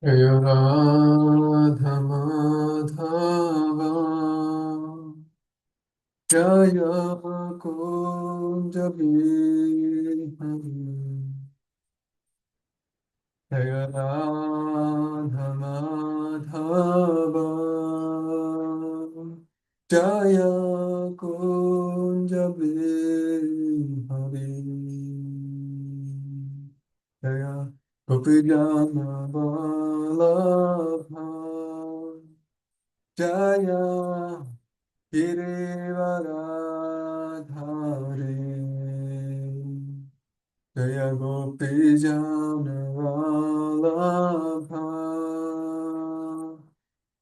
Jaya Radha Madhava Jaya Kunja Bihari Jaya Radha Madhava Jaya Kunja Bihari Jaya Gopijana Vallabha Jaya Girivaradhare Jaya Gopijana Vallabha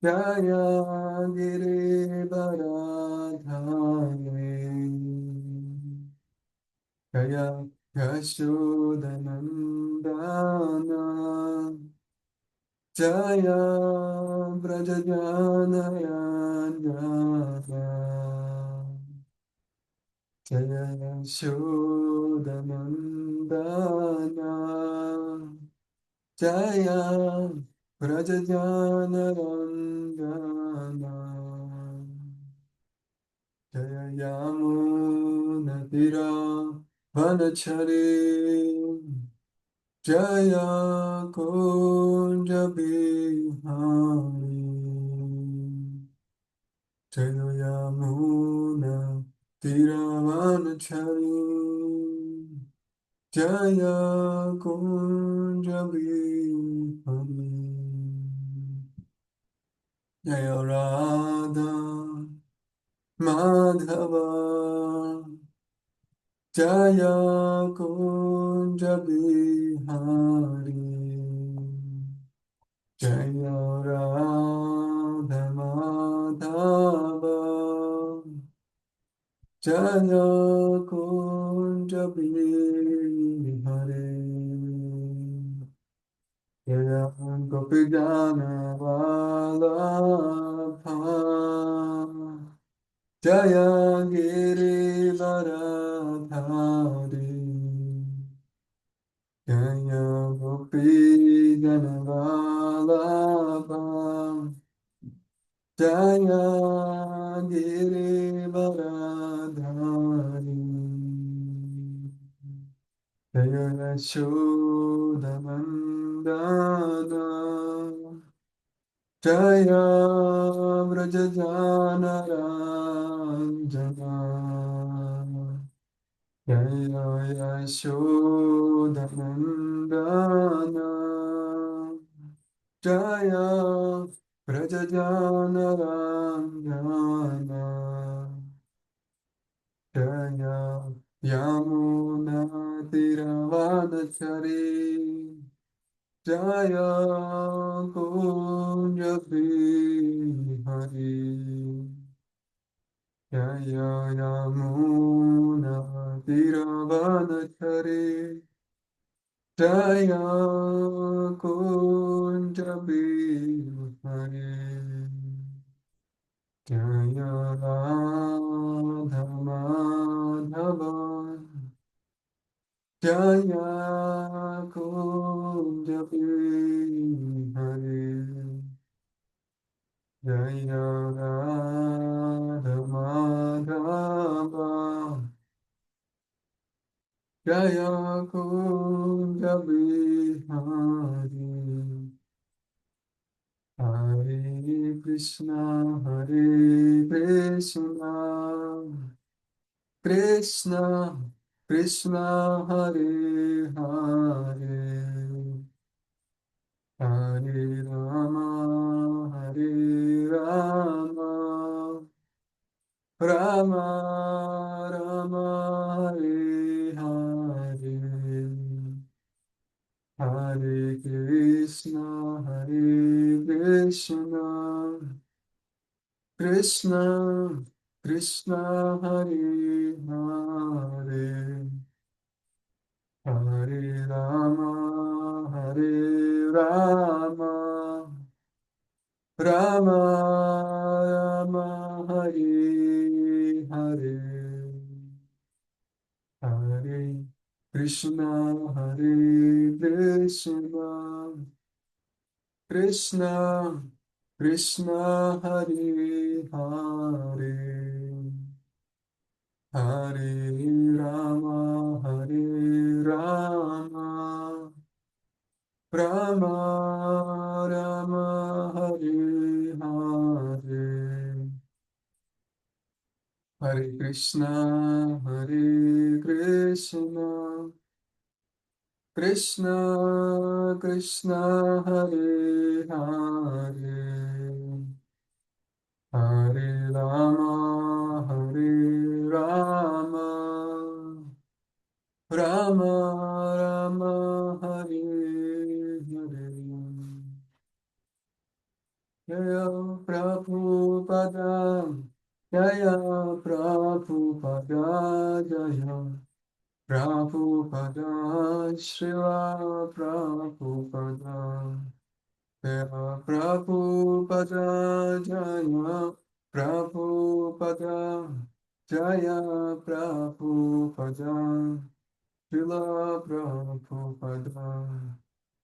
Jaya Girivaradhare Jaya Yashodanandana Jaya Brajajanayana Jaya Yashodanandana Jaya Brajajanarandana Jaya Yamunatira Vanachari Jaya Kunja Bihari Jaya Yamuna Tiravanachari Jaya Kunja Bihari Jaya Radha Madhava Jaya Kunja Bihari Jaya Radha Madhava Jaya Kunja Bihari Jaya Gopijana Vallabha Jaya Girivaradhari Jaya Gopijana Vallabha Jaya Girivaradhari Jaya Yashodanandana Jaya Vrajajanaranjana Jaya Yashodanandana Jaya Vrajajanaranjana Jaya Yamuna Tiravanachari Jaya Kunja Bihari Jaya Yamuna Tiravanachari Jaya Kunja Bihari Jaya Radha Madhava Jaya Kunja Bihari Jaya Radha Madhava Jaya Kunja Bihari Hare Krishna Hare Krishna Krishna Krishna Hare Hare Hare Rama Hare Rama Rama Rama Hare Hare Hare Krishna Hare Krishna Krishna Krishna Hare Hare Hare Rama Hare Rama Rama Rama Hare Hare Hare Krishna Hare Krishna Krishna, Krishna, Hare Hare, Hare Rama, Hare Rama, Rama Rama, Hare Hare, Hare Krishna, Krishna Krishna, Hare Hare, Hare Rama, Hare Rama, Rama Rama, Hare Hare. Jaya Prabhupada, Jaya Prabhupada, Jaya Prabhupada, Srila Prabhupada, Jaya Prabhupada, Jaya Prabhupada, Jaya Prabhupada, Srila Prabhupada,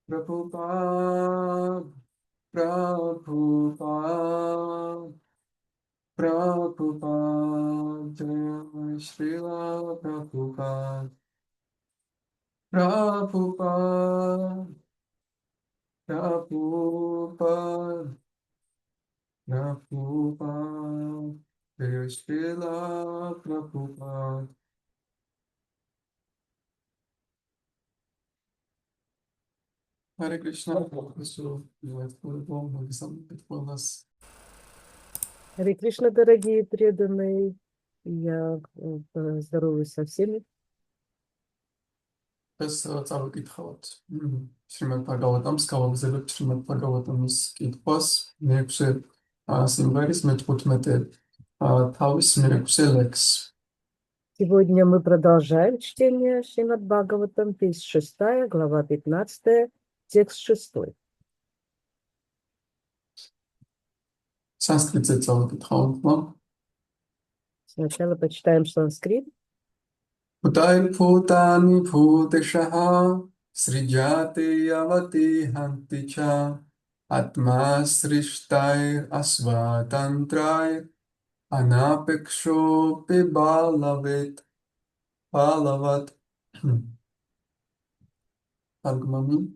Prabhupada, Prabhupada, Prabhupada, Jaya Srila Prabhupada, Prabhupada, Prabhupada, Prabhupada, Jaya Srila Prabhupada. Hare Krishna, Professor, нас. Харе Кришна, дорогие преданные, я здороваюсь со всеми. ეს წავიკითხავთ შრიმად ბაგავატამს, გავაგზავნებთ შრიმად ბაგავატამის კითხვას, მეექვსე სიმღერის მე-15 თავის მე-6 ლექს. Сегодня мы продолжаем чтение Шримад Бхагаватам, 36 глава 15, текст 6. Санскритზე წავიკითხავთ, მომ? Сначала почитаем санскрит. Utai Bhutani Bhuteshaha Srijati Yavati Hanticha Atma Srishtai Asvatantrai Anapeksho Balavat Agmami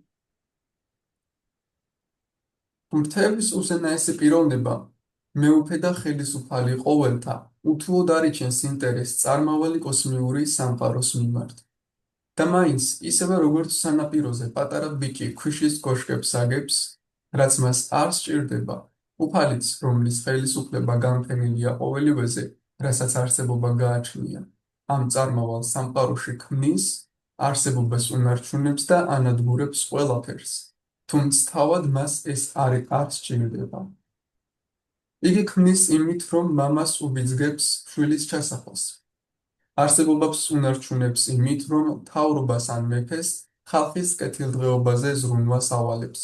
Bhutebis usenayse პიროვნება მეუფე და ხელისუფალი ყოველთა უთუოდ არიჩენს ინტერესს წარმავალი კოსმიური სამყაროს მიმართ. და მაინც ისევე როგორც სანაპიროზე პატარა ბიჭი ქვიშის კოშკებს აგებს, რაც მას არ სჭირდება, უფალიც, რომლის ხელისუფლება განფენილია ყოველივეზე, რასაც არსებობა გააჩნია, ამ წარმავალ სამყაროში ქმნის, არსებობას უნარჩუნებს და ანადგურებს ყველაფერს, თუმცა თავად მას ეს არ სჭირდება. იგი ქმნის იმით, რომ მამას უბიძგებს შვილის ჩასახოს. არსებობას უნარჩუნებს იმით, რომ მთავრობას ან მეფეს ხალხის კეთილდღეობაზე ზრუნვას ავალებს.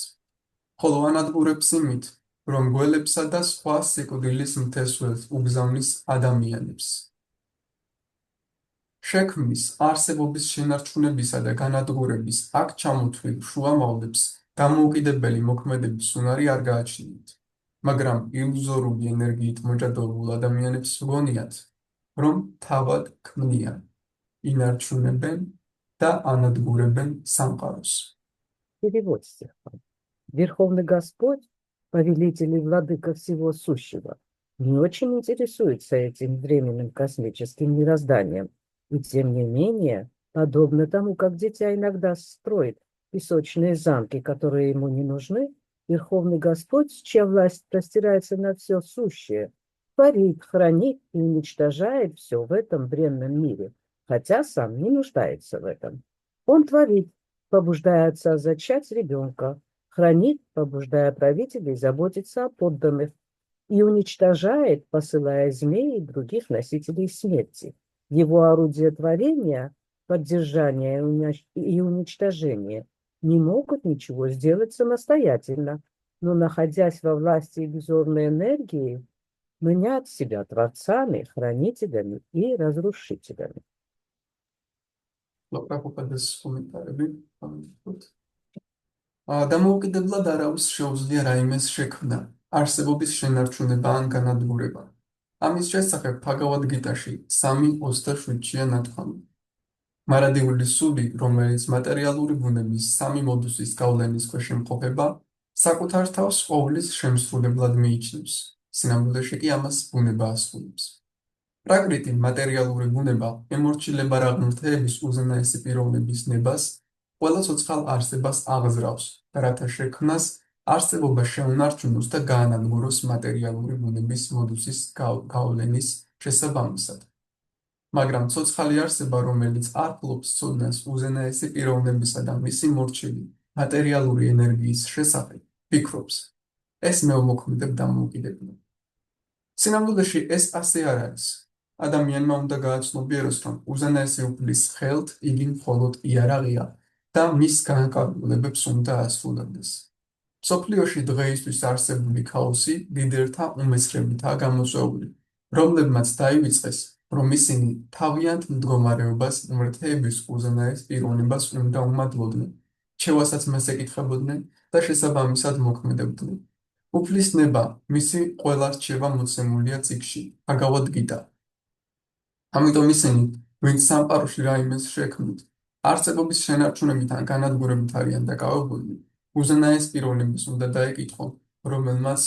ხოლო ანადგურებს იმით, რომ გველებსა და სხვა სიკვდილის მთესველს უგზავნის ადამიანებს. შექმნის, არსებობის შენარჩუნებისა და განადგურების აქ ჩამოთვლილ შუამავლებს დამოუკიდებელი მოქმედების უნარი არ გააჩნიათ. მაგრამ ილუზორული ენერგიით მოჭადრაკეულ ადამიანებს გონიათ, რომ თავად ქმნიან, ინარჩუნებენ და ანადგურებენ სამყაროს. Перевод стиха. Верховный Господь, повелитель и владыка всего сущего, не очень интересуется этим временным космическим мирозданием, и тем не менее, подобно тому, как дитя иногда строит песочные замки, которые ему не нужны, Верховный Господь, чья власть простирается на все сущее, творит, хранит и уничтожает все в этом бренном мире, хотя сам не нуждается в этом. Он творит, побуждая отца зачать ребенка, хранит, побуждая правителей заботиться о подданных, и уничтожает, посылая змей и других носителей смерти. Его орудия творения, поддержания и уничтожения не могут ничего сделать самостоятельно, но, находясь во власти иллюзорной энергии, мнят себя творцами, хранителями и разрушителями. დამოუკიდებლად არავის შეუძლია რაიმეს შექმნა, არსებობის შენარჩუნება ან განადგურება. ამის შესახებ ბჰაგავად გიტაში 3:27-ია ნათქვამი. მარადიული სული, რომელიც მატერიალური ბუნების სამი მოდუსის გავლენის ქვეშ იმყოფება, საკუთარ თავს ყოვლის შემსრულებლად მიიჩნევს. სინამდვილეში კი ამას ბუნება ასრულებს. პრაკრიტი, მატერიალური ბუნება, ემორჩილება რა ღმერთების უზენაესი პიროვნების ნებას, ყველა ცოცხალ არსებას აღზრავს, რათა შექმნას არსებობა შეუნარჩუნოს და გაანადგუროს მატერიალური ბუნების მოდუსის გავლენის შესაბამისად. მაგრამ ცოცხალი არსება, რომელიც არ ფლობს ცოდნას უზენაესი პიროვნებისა და მისი მორჩილი მატერიალური ენერგიის შესახებ, ფიქრობს, ეს მეომოქმედებ დამოუკიდებლად. სინამდვილეში ეს ასე არ არის. ადამიანმა უნდა გააცნობიეროს, რომ უზენაესი უფლის ხელთ იგი მხოლოდ იარაღია და მის განკარგულებებს უნდა ასრულებდეს. მსოფლიოში დღეისთვის არსებული ქაოსი ლიდერთა უმეცხრებითაა გამოწვეული, რომლებმაც დაივიწყეს, რომ ისინი თავიანთ მდგომარეობას ღმერთების უზენაეს პიროვნებას უნდა უმადლოდნენ, ჩვევასაც მას ეკითხებოდნენ და შესაბამისად მოქმედებდნენ. უფლის ნება, მისი ყველა რჩევა მოცემულია წიგნში, ბჰაგავად გიტა. ამიტომ ისინი, ვინც სამყაროში რაიმეს შექმნით, არსებობის შენარჩუნებით ან განადგურებით არიან დაკავებულნი, უზენაეს პიროვნებას უნდა დაეკითხონ, რომელმაც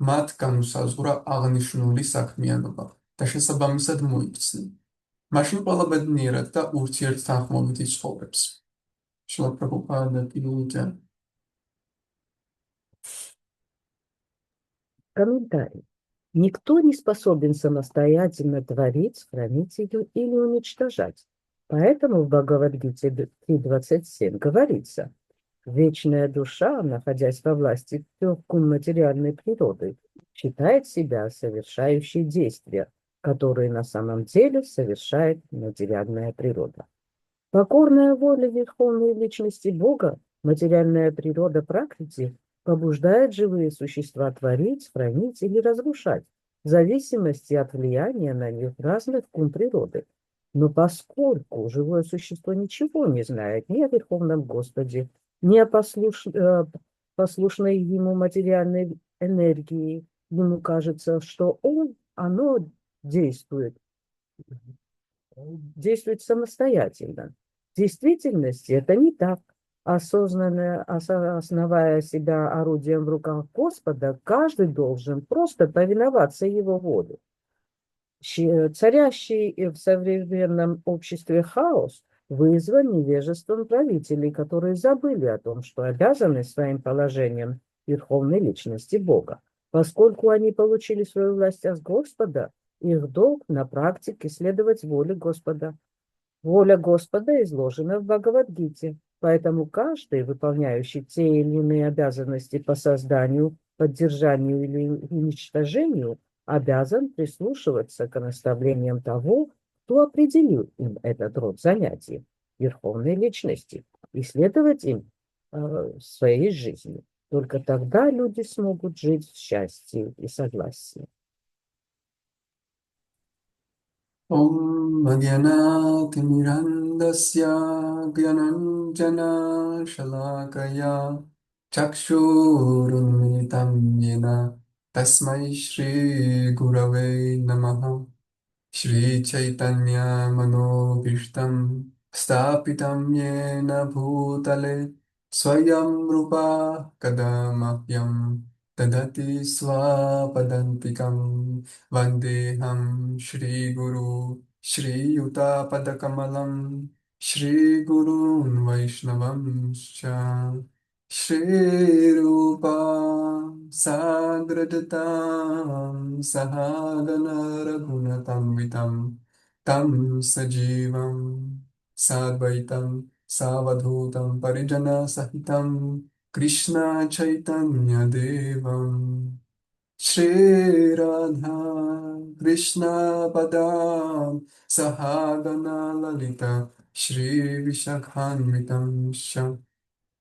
მათ განუსაზღვრა აღნიშნული საქმიანობა და შესაბამისად მოიქცნენ. მაშინ ყველა ბედნიერად და ურთიერთთანხმობით იცხოვრებს. შილა პრაბჰუპადა კიდევ Комментарий. Никто не способен самостоятельно творить, хранить или уничтожать. Поэтому в Бхагавад-гите 3.27 говорится: вечная душа, находясь во власти легкой материальной природы, считает себя совершающей действия, которые на самом деле совершает материальная природа. Покорная воле Верховной Личности Бога, материальная природа Пракрити побуждает живые существа творить, хранить или разрушать, в зависимости от влияния на них разных кун природы. Но поскольку живое существо ничего не знает ни о Верховном Господе, ни о послушной ему материальной энергии, ему кажется, что оно действует самостоятельно. В действительности это не так. Осознанно осознавая себя орудием в руках Господа, каждый должен просто повиноваться его воле. Царящий в современном обществе хаос вызван невежеством правителей, которые забыли о том, что обязаны своим положением Верховной Личности Бога. Поскольку они получили свою власть от Господа, их долг на практике следовать воле Господа. Воля Господа изложена в Бхагавад-гите, поэтому каждый, выполняющий те или иные обязанности по созданию, поддержанию или уничтожению, обязан прислушиваться к наставлениям того, кто определил им этот род занятий, Верховной Личности, и следовать им в своей жизни. Только тогда люди смогут жить в счастье и согласии. Om Madhyana Mirandasya Gyananjana Shalakaya Chakshurunmitam Yena Tasmai Shri Gurave Namaha Shri Chaitanya Manobhishtam Stapitam Yena Bhutale Swayam Rupa Kadamahyam Tadati Swapadantikam Vandeham Shri Guru Shri Yuta Padakamalam Shri Gurun Vaishnavam Scha Shri Rupa Sagradatam Sahagana Raghunatam Vitam Tam Sajivam Sadvaitam Savadhutam Parijana Sahitam Krishna Chaitanya Devam Shri Radha Krishna Padam Sahagana Lalita Shri Vishakhanvitam Sham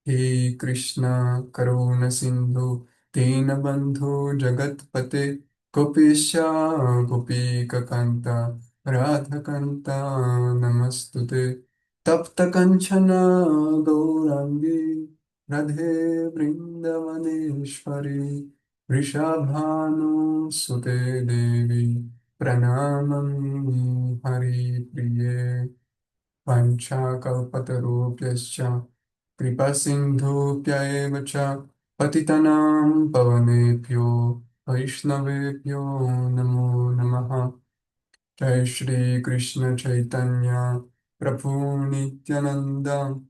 He Krishna Karuna Sindhu Dinabandhu Jagatpate Gopisha Gopika Kanta Radha Kanta Namastute Tapta Kanchana Gaurangi Radhe Vrindavaneshwari Rishabhanu Sute Devi Pranamami Hari Priye Panchakalpatarubhyascha Kripasindhubhya eva cha Patitanam Pavanebhyo Vaishnavebhyo Namo Namaha Jai Shri Krishna Chaitanya Prabhu Nityananda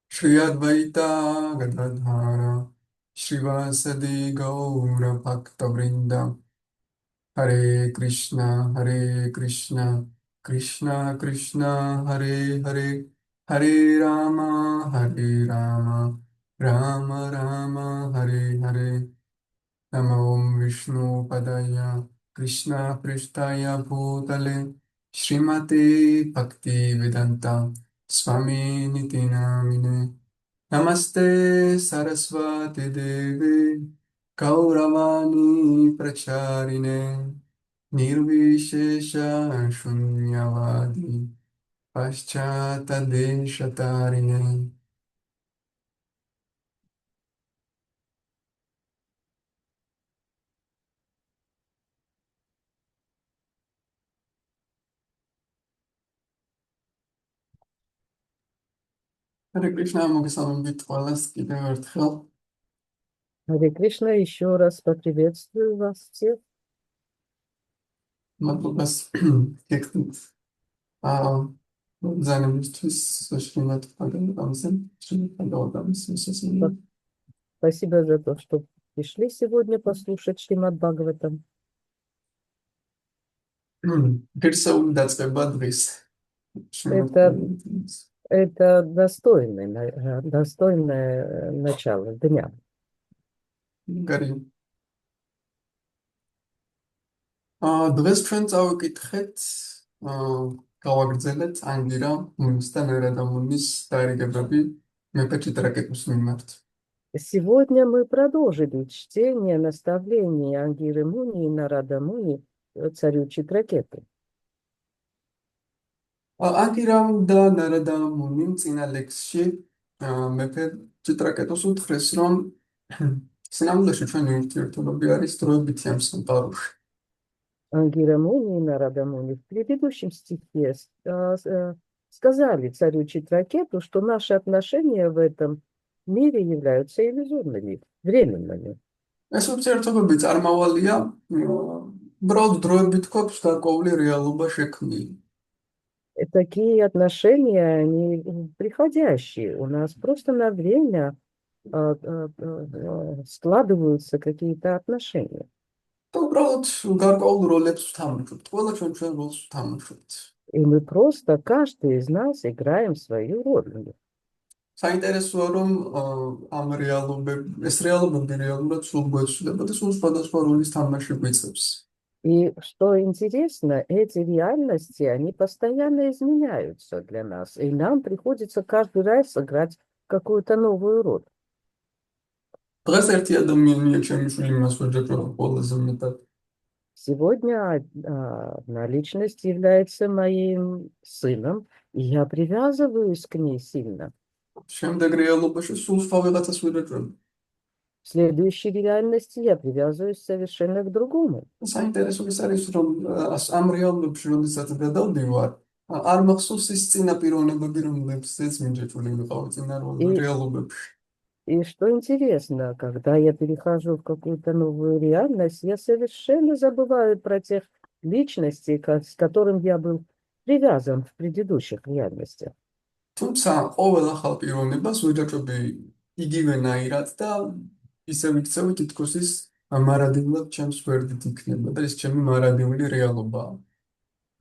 Shri Advaita Gadadhara Srivasadi Gaura Bhakta Vrinda Hare Krishna, Hare Krishna, Krishna Krishna, Hare Hare, Hare Rama, Hare Rama, Rama Rama, Hare Hare. Namo Om Vishnu Padaya, Krishna Prishtaya Bhutale, Srimate Bhakti Vedanta, Swami Niti Namine. Namaste Saraswati Devi Gauravani Pracharine Nirvishesha Shunyavadi Paschata Deshatarine. Hare Krishna, მოგესალმებით ყველას კიდევ ერთხელ. Харе Кришна, еще раз поприветствую вас всех. მადლობას გეკეთებთ ბრძანებისთვის შრიმად პაგამზე Спасибо за то, что пришли сегодня послушать Шримад Бхагаватам. გერსაული დაწყება დღის Это достойное начало дня. გარი დღეს ჩვენ წავიკითხეთ გავაგრძელეთ ანგირა მუნის და ნარადა მუნის დაირიგებები მეფე ჩიტრაკეტის მიმართ. Сегодня мы продолжили чтение наставлений Ангиры Муни и Нарада Муни царю Читракету. ანგირამ და ნარადა მუნიმ წინა ლექსში მეფე ჩიტრაკეტოს უთხრეს, რომ სინამდვილეში ჩვენი ურთიერთობები არის დროებითი ამ სამყაროში. Ангира Муни и Нарада Муни в предыдущем стихе сказали царю Читракету, что наши отношения в этом мире являются иллюзорными, временными. ეს ურთიერთობები წარმავალია უბრალოდ დროებით გვაქვს გარკვეული რეალობა შექმნილი. Такие отношения, они приходящие. У нас просто на время складываются какие-то отношения. უბრალოდ გარკვეულ როლებს ვთამაშობთ. ყველა ჩვენ როლს ვთამაშობთ. И мы просто, каждый из нас играем свою роль. საინტერესოა, რომ ეს რეალობები რეალურად სულ გვეცვლება და სულ სხვადასხვა როლის თამაში გვიწევს. И что интересно, эти реальности, они постоянно изменяются для нас. И нам приходится каждый раз сыграть какую-то новую роль. დღეს ერთი ადამიანია ჩემი შვილი, მას ვეძებდება ყველაზე მეტად. Сегодня одна личность является моим сыном, и я привязываюсь к ней сильно. შემდეგ რეალობაში სულ სხვა ვიღაცას ვეძებდება. В следующей реальности я привязываюсь совершенно к другому. საინტერესო ის არის, რომ ამ რეალობაში, როდესაც გადავდივარ, არ მახსოვს ის წინა პიროვნებები, რომლებსაც მინდჭული ვიყავ წინა რეალობებში. И что интересно, когда я перехожу в какую-то новую реальность, я совершенно забываю про тех личностей, с которым я был привязан в предыдущих реальностях. თუმცა ყოველ ახალ პიროვნებას ვეძებები იგივენაირად და ისე ვიქცევი, თითქოს ის მარადიულად ჩემს გვერდით იქნება და ის ჩემი მარადიული რეალობაა.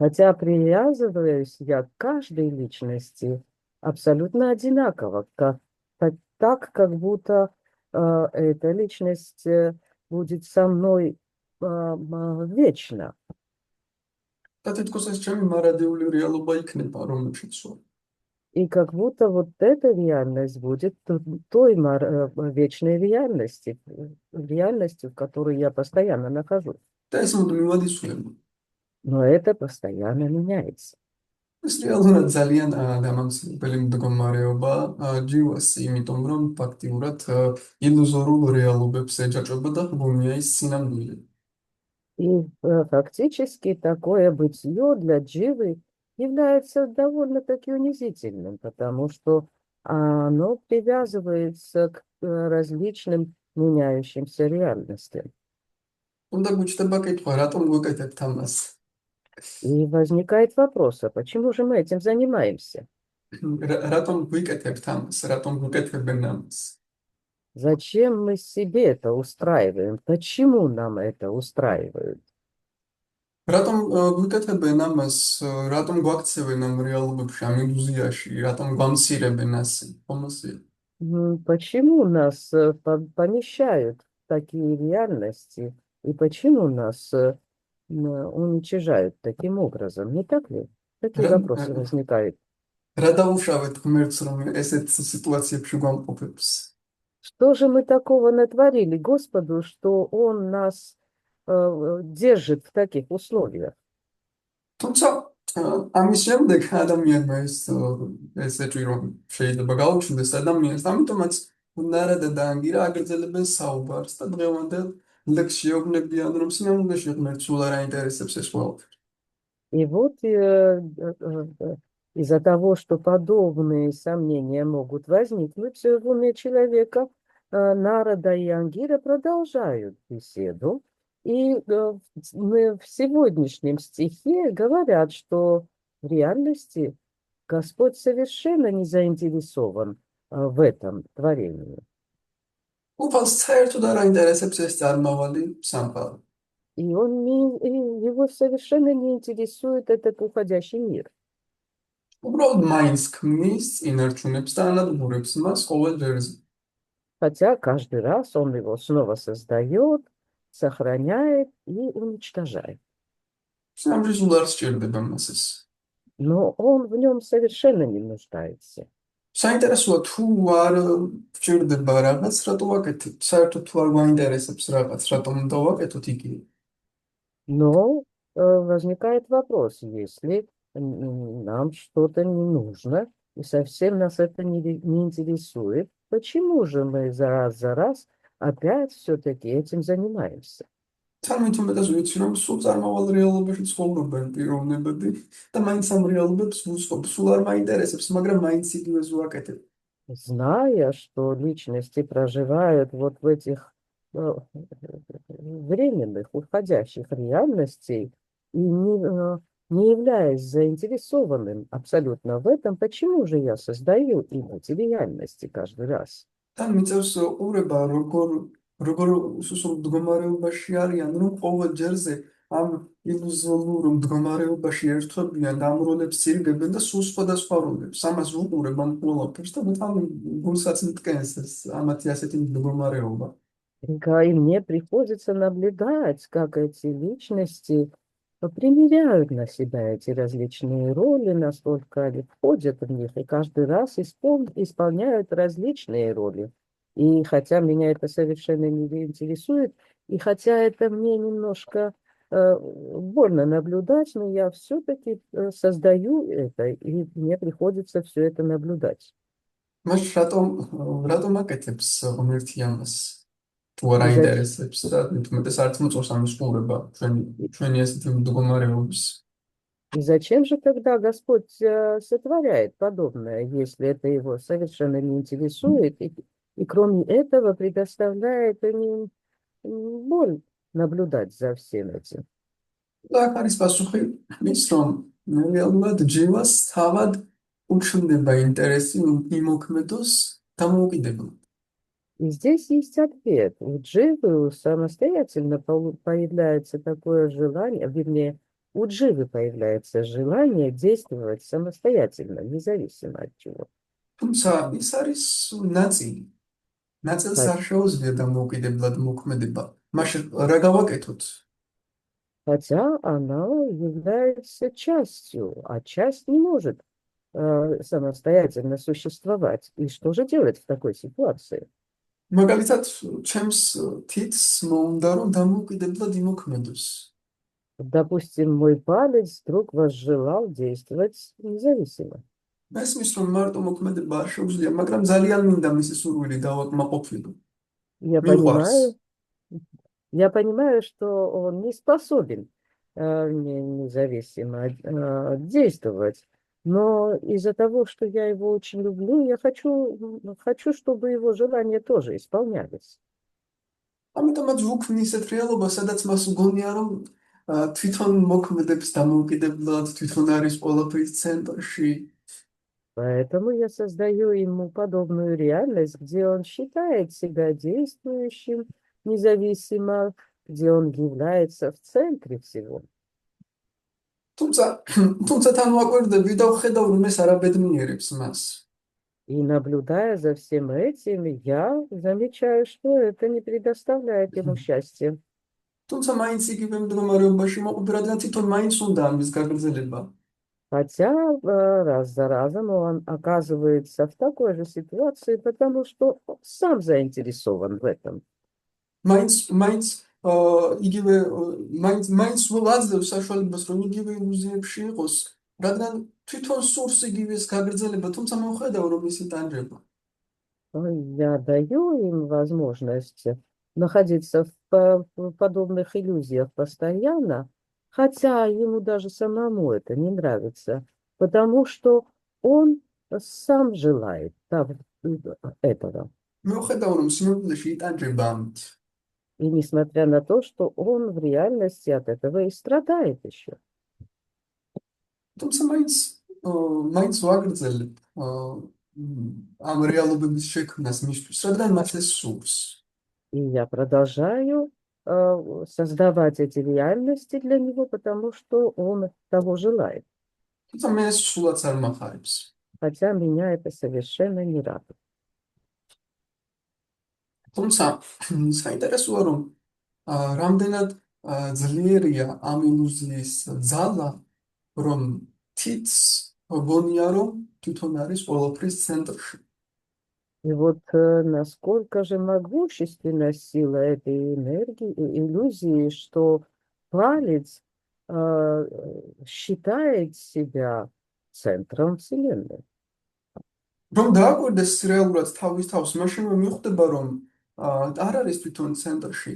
Хотя привязываюсь я к каждой личности абсолютно одинаково, так, как будто эта личность будет со мной вечно. და თითქოს ეს ჩემი მარადიული რეალობა იქნება, რომელშიც ვარ. И как будто вот эта реальность будет той вечной реальностью, в которой я постоянно нахожусь. და ეს მუდმივად იცვლება. Но это постоянно меняется. ეს რეალურად ძალიან დამამცირებელი მდგომარეობა ჯივასი, იმიტომ რომ ფაქტიურად ილუზორულ რეალობებს ეჯაჭვება და ღმერთია ის სინამდვილე. И фактически такое бытие для Дживы является довольно-таки унизительным, потому что оно привязывается к различным меняющимся реальностям. უნდა გუჩნდება კითხვა, რატომ გვეკეთებთ ამას? И возникает вопрос, а почему же мы этим занимаемся? რატომ გვიკეთებთ ამას? რატომ გვიკეთებენ ამას? Зачем мы себе это устраиваем? Почему нам это устраивают? რატომ გვიკეთებენ амას? რატომ გვაქცევენ ამ რეალობებში, ამ ილუზიაში? რატომ გვამცირებენ ასე? ხომასია. Почему нас помещают в такие реальности и почему нас уничижают таким образом? Не так ли? Такие რა вопросы возникают. რა დაუშავეთ ღმერთს, რომ ესეთ სიტუაციებში გვამყოფებს? Что же мы такого натворили Господу, что Он нас держит в таких условиях? თუმცა ამის შემდეგ ადამიანმა ეს ეჭვი რომ შეიძლება გაუჩნდეს ადამიანს, ამიტომაც უნარადა დაანგირა აგრძელებენ საუბარს და დღევანდელ ლექსში ეუბნებიან, რომ სინამდვილეში ღმერთს სულ არ აინტერესებს ეს ყველაფერი. И вот из-за того, что подобные сомнения могут возникнуть в уме человека, Нарада и Ангира продолжают беседу. И в сегодняшнем стихе говорят, что в реальности Господь совершенно не заинтересован в этом творении. უფალს საერთოდ არ აინტერესებს ეს წარმავალი სამყარო. И его совершенно не интересует этот уходящий мир. უბრალოდ მაინც ქმნის, ინარჩუნებს და ანადგურებს მას ყოველ ჯერზე. Хотя каждый раз он его снова создает, сохраняет и уничтожает. სინამდვილეში სულ არ სჭირდება მას ეს. Но он в нем совершенно не нуждается. საინტერესოა თუ არ ვჭირდება რაღაც, რატო ვაკეთებ? საერთოდ თუ არ გვაინტერესებს რაღაც, რატომ უნდა ვაკეთოთ იგივე? Но возникает вопрос, если нам что-то не нужно, и совсем нас это не интересует, почему же мы за раз опять все-таки этим занимаемся? თან მით უმეტეს ვიცი, რომ სულ წარმავალ რეალობაში ცხოვრობენ პიროვნებები და მაინც ამ რეალობებს ვუწყობ, сул არ მაინტერესებს, მაგრამ მაინც იგივეს ვაკეთებ. Зная, что личности проживают вот в этих временных, уходящих реальностей, и не являясь заинтересованным абсолютно в этом, почему же я создаю им эти реальности каждый раз? თან მიწევს ყურება, როგორ სულ მდგომარეობაში არიან, რომ ყოველ ჯერზე ამ ილუზორულ მდგომარეობაში ერთვებიან და ამ როლებს ირგებენ და სულ სხვადასხვა როლებს. ამას ვუყურებ ამ ყველაფერს და თან გულსაც მტკენს ეს ამათი ასეთი მდგომარეობა. И мне приходится наблюдать, как эти личности примеряют на себя эти различные роли, насколько они входят в них, и каждый раз исполняют различные роли. И хотя меня это совершенно не интересует, и хотя это мне немножко больно наблюдать, но я все-таки создаю это, и мне приходится все это наблюдать. მას რატომ აკეთებს ღმერთი ამას? თუ არ И зач- აინტერესებს და მეტუმეტეს არც მოწონს ამის ყურება ჩვენი ასეთი მდგომარეობის. И зачем же тогда Господь сотворяет подобное, если это его совершенно не интересует, и кроме этого предоставляет боль наблюдать за всем этим? და აქ არის პასუხი ის, რომ რეალურად ჯივას თავად უჩნდება ინტერესი იმოქმედოს დამოუკიდებლად. И здесь есть ответ. У Дживы самостоятельно появляется такое желание, вернее, у Дживы появляется желание действовать самостоятельно, независимо от чего. თუმცა ის არის ნაწილი. ნაწილს არ შეუძლია დამოუკიდებლად მოქმედება. მაშინ რა გავაკეთოთ? Хотя она является частью, а часть не может самостоятельно существовать. И что же делать в такой ситуации? მაგალითად, ჩემს თითს მოუნდა რომ დამოუკიდებლად იმოქმედოს. Допустим, мой палец вдруг возжелал действовать независимо. მესმის რომ მარტო მოქმედება არ შეუძლია, მაგრამ ძალიან მინდა მისი სურვილი დავაკმაყოფილო. Я მიყვარს. понимаю, я понимаю, что он не способен независимо действовать. Но из-за того, что я его очень люблю, я хочу, чтобы его желания тоже исполнялись. ამიტომაც ვუქმნი ისეთ რეალობას, სადაც მას უგონია, რომ თვითონ მოქმედებს დამოუკიდებლად, თვითონ არის ყველაფრის ცენტრში. Поэтому я создаю ему подобную реальность, где он считает себя действующим независимо, где он является в центре всего. თუმცა თან ვაკვირდები და ვხედავ, რომ ეს არაბედნიერებს მას. И наблюдая за всем этим, я замечаю, что это не предоставляет ему счастья. თუმცა მაინც იგივე მდგომარეობაში მოყვება, რადგან თვითონ მაინც უნდა ამის გაგრძელება. Хотя раз за разом он оказывается в такой же ситуации, потому что он сам заинтересован в этом. მაინც იგივე მაინც ვაძლევს საშუალებას, რომ იგივე ილუზიებში იყოს, რადგან თვითონ სურს იგივეს გაგრძელება, თუმცა მოხედავ, რომ ისი ტანჯება. Я даю им возможность находиться в подобных иллюзиях постоянно, хотя ему даже самому это не нравится, потому что он сам желает этого. მოხედავ, რომ სინამდვილეში იტანჯება ამით. И несмотря на то, что он в реальности от этого и страдает еще. თუმცა მაინც ვაგრძელებ ამ რეალობების შექმნას მისთვის, რადგან მას ეს სურს. И я продолжаю создавать эти реальности для него, потому что он того желает. თუმცა მე ეს სულაც არ მახარებს. Хотя меня это совершенно не радует. თუმცა საინტერესოა, რომ რამდენად ძლიერია ამ ილუზიის ძალა, რომ თითს გონია, რომ თვითონ არის ყველაფრის ცენტრში. И вот насколько же могущественна сила этой энергии, иллюзии, что палец считает себя центром Вселенной. რომ დააკვირდეს რეალურად თავის თავს, მაშინ მიხვდება, რომ არ არის თვითონ ცენტრში.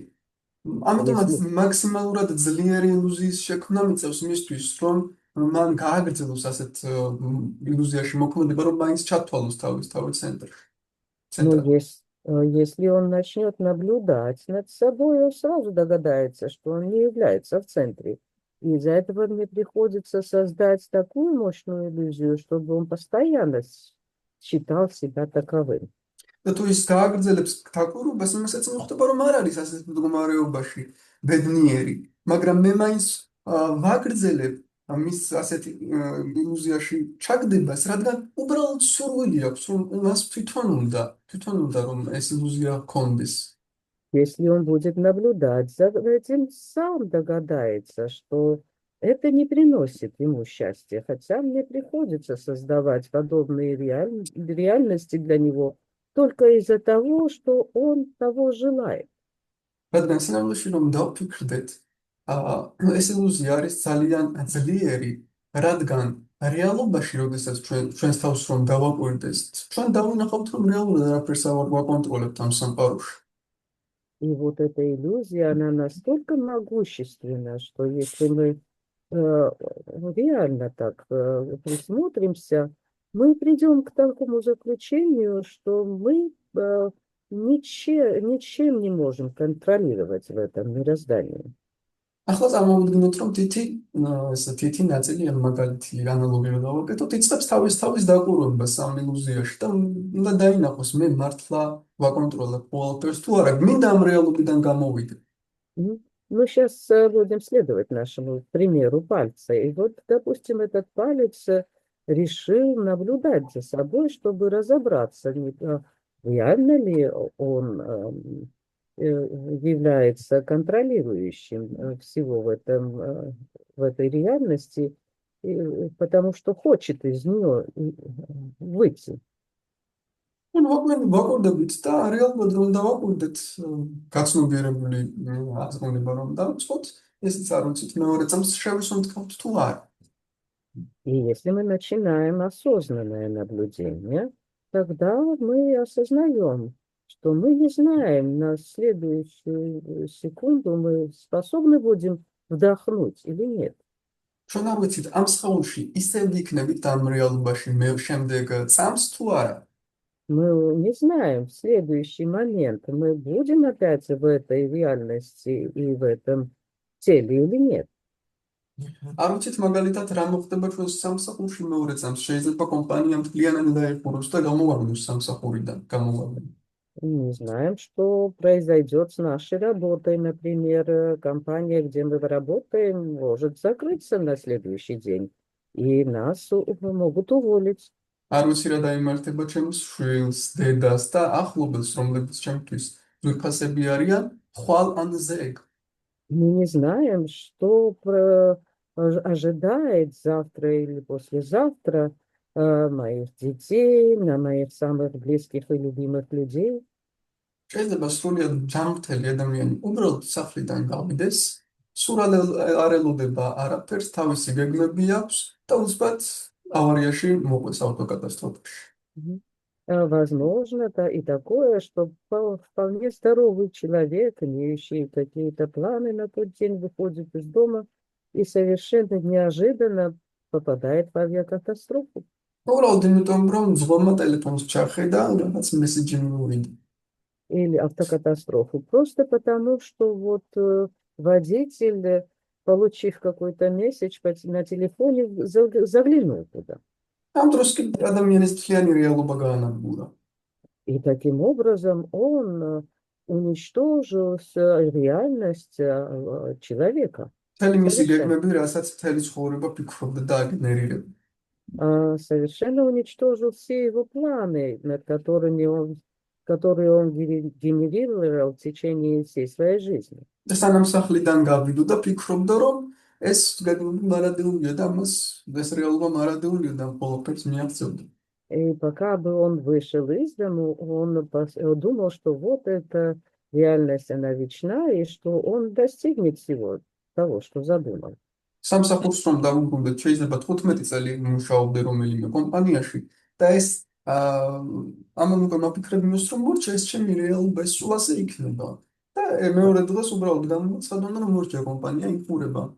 ამიტომაც მაქსიმალურად ძლიერი ილუზიის შექმნა მიწევს მისთვის, რომ მან გააგრძელოს ასეთ иллюзიაში მოქმედება, რომ მაინც ჩათვალოს თავის ცენტრში. Но если он начнет наблюдать над собой, он сразу догадается, что он не является в центре. И из-за этого мне приходится создать такую мощную иллюзию, чтобы он постоянно считал себя таковым. და თუ ის გააგრძელებს თაკვირობას, იმასაც მიხვდება, რომ არ არის ასეთ მდგომარეობაში ბედნიერი, მაგრამ მე მაინც ვაგრძელებ მის ასეთ ილუზიაში ჩაგდებას, რადგან უბრალოდ სურვილი აქვს, რომ მას თვითონ უნდა რომ ეს ილუზია ჰქონდეს. Если он будет наблюдать за этим, сам догадается, что это не приносит ему счастья, хотя мне приходится создавать подобные реальности для него только из-за того, что он того желает. რადგან სინამდვილეში რომ დავფიქრდეთ, ეს ილუზია არის ძალიან ძლიერი, რადგან რეალობაში, როდესაც ჩვენს თავს რომ დავაკვირდეთ, ჩვენ დავინახავთ, რომ реалურად არაფერს არ ვაკონტროლებთ ამ სამყაროში. И вот эта иллюзия, она настолько могущественна, что если мы реально так присмотримся, мы придем к такому заключению, что мы ничем не можем контролировать в этом мироздании. ახლა წარმოვიდგინოთ, რომ თითი ნაწილი ამ მაგალითი ანალოგიურად დავაკეთოთ, იცნობს თავის დაკვირვებას ამ ილუზიაში და უნდა დაინახოს, მე მართლა ვაკონტროლებ ყველაფერს თუ არა, მინდა ამ რეალობიდან გამოვიდე. Мы сейчас будем следовать нашему примеру пальца. И вот, допустим, этот палец решил наблюдать за собой, чтобы разобраться, реально ли он является контролирующим всего в этой реальности, потому что хочет из нее выйти. ვაკვირდებით და რეალურად რომ დავაკვირდეთ გაცნობიერებული აზროვნება რომ დავიწყოთ, ესეც არ ვიცით მეორე წამს შევისუნთქავთ თუ არა. И если мы начинаем осознанное наблюдение, тогда мы осознаем, что мы не знаем, на следующую секунду мы способны будем вдохнуть или нет. ჩვენ არ ვიცით ამ სხეულში ისევ იქნებით ამ რეალობაში მე შემდეგ წამს თუ არა. Мы не знаем в следующий момент, мы будем опять в этой реальности и в этом теле или нет. არ ვიცით მაგალითად რა მოხდება ჩვენს სამსახურში მეორე წამს შეიძლება კომპანიამ მთლიანად დაიხუროს და გამოვარდნოს სამსახურიდან გამოვარდნოს. Не знаем, что произойдет с нашей работой. Например, компания, где мы работаем, может закрыться на следующий день, и нас могут уволить. არ ვიცი რა დაიმართება ჩემს შვილს, დედას და ახლობელს, რომლებიც ჩემთვის ძვირფასები არიან, ხვალ ან ზეგ. Мы не знаем, что ожидает завтра или послезавтра моих детей, на моих самых близких и любимых людей. შეიძლება სრულიად ჯანმრთელი ადამიანი უბრალოდ სახლიდან გავიდეს, სულ არ ელოდება არაფერს, თავისი გეგმები აქვს და უცბად ავარიაში მოყვეს ავტოკატასტროფაში. Мгм. Возможно, да, и такое, что вполне здоровый человек, имеющий какие-то планы на тот день, выходит из дома и совершенно неожиданно попадает в авиакатастрофу. უბრალოდ იმიტომ, რომ ძღვენმა ტელეფონს ჩახედა, რაღაც მესიჯი მივიდა. Или автокатастрофу. Просто потому, что вот водитель, получив какой-то месседж на телефоне, заглянул туда. ამ დროს კი ადამიანის მთლიანი რეალობა გაანადგურა. И таким образом он уничтожил реальность человека. მთელი მისი Совершенно. გეგმები, რასაც მთელი ცხოვრება ფიქრობდა და აგენერირებდა. Совершенно уничтожил все его планы, которые он генерировал в течение всей своей жизни. და სანამ სახლიდან გავიდოდა, ფიქრობდა, რომ ეს გეგმები მარადეულია და მას ეს რეალობა მარადეულია და ყველაფერს მიაღწევდა. И пока бы он вышел из дому, он думал, что вот эта реальность, она вечна, и что он достигнет всего того, что задумал. სამსახურს რომ დავუბრუნდეთ, შეიძლება 15 წელი მუშაობდე რომელიმე კომპანიაში და ეს ამან უკვე მაფიქრებინოს, რომ მორჩა ეს ჩემი რეალობა, ეს სულ ასე იქნება. და მეორე დღეს უბრალოდ გამოცხადდა, რომ მორჩა компания იხურება.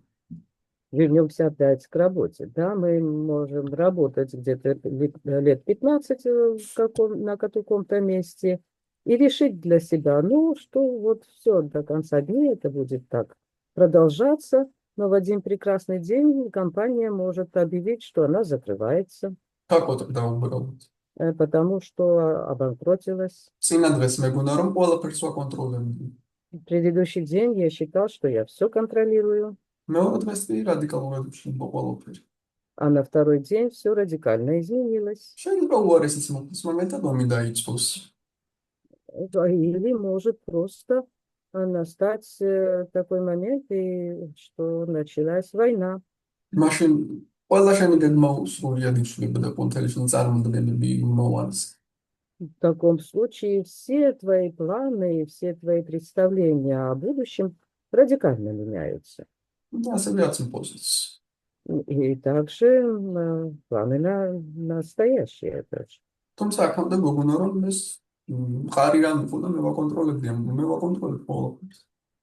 Вернемся опять к работе. Да, мы можем работать где-то лет 15 на каком-то месте и решить для себя, ну, что вот все до конца дней это будет так продолжаться, но в один прекрасный день компания может объявить, что она закрывается, გაკოტრდა უბრალოდ. потому что обанкротилась. წინა დღეს მეგონა, რომ ყველაფერს ვაკონტროლებდი. В предыдущий день я считал, что я все контролирую, მეორე დღეს კი რადიკალურად შევა ყველაფერი. а на второй день все радикально изменилось. შეიძლება უარესიც მოხდეს, მაგალითად ომი დაიწყოს. Или может просто настать такой момент, что началась война. მაშინ ყველა შენი გეგმა სრულიად იცვლება და კონტექსტის წარმოდგენები მოვალს. В таком случае все твои планы и все твои представления о будущем радикально меняются. და ასევე აწმყოს. И также планы на настоящее тоже. თუმცა აქამდე გოგონა რომ ეს მყარი რამ იყო და მე ვაკონტროლებდი, მე ვაკონტროლებ ყველაფერს.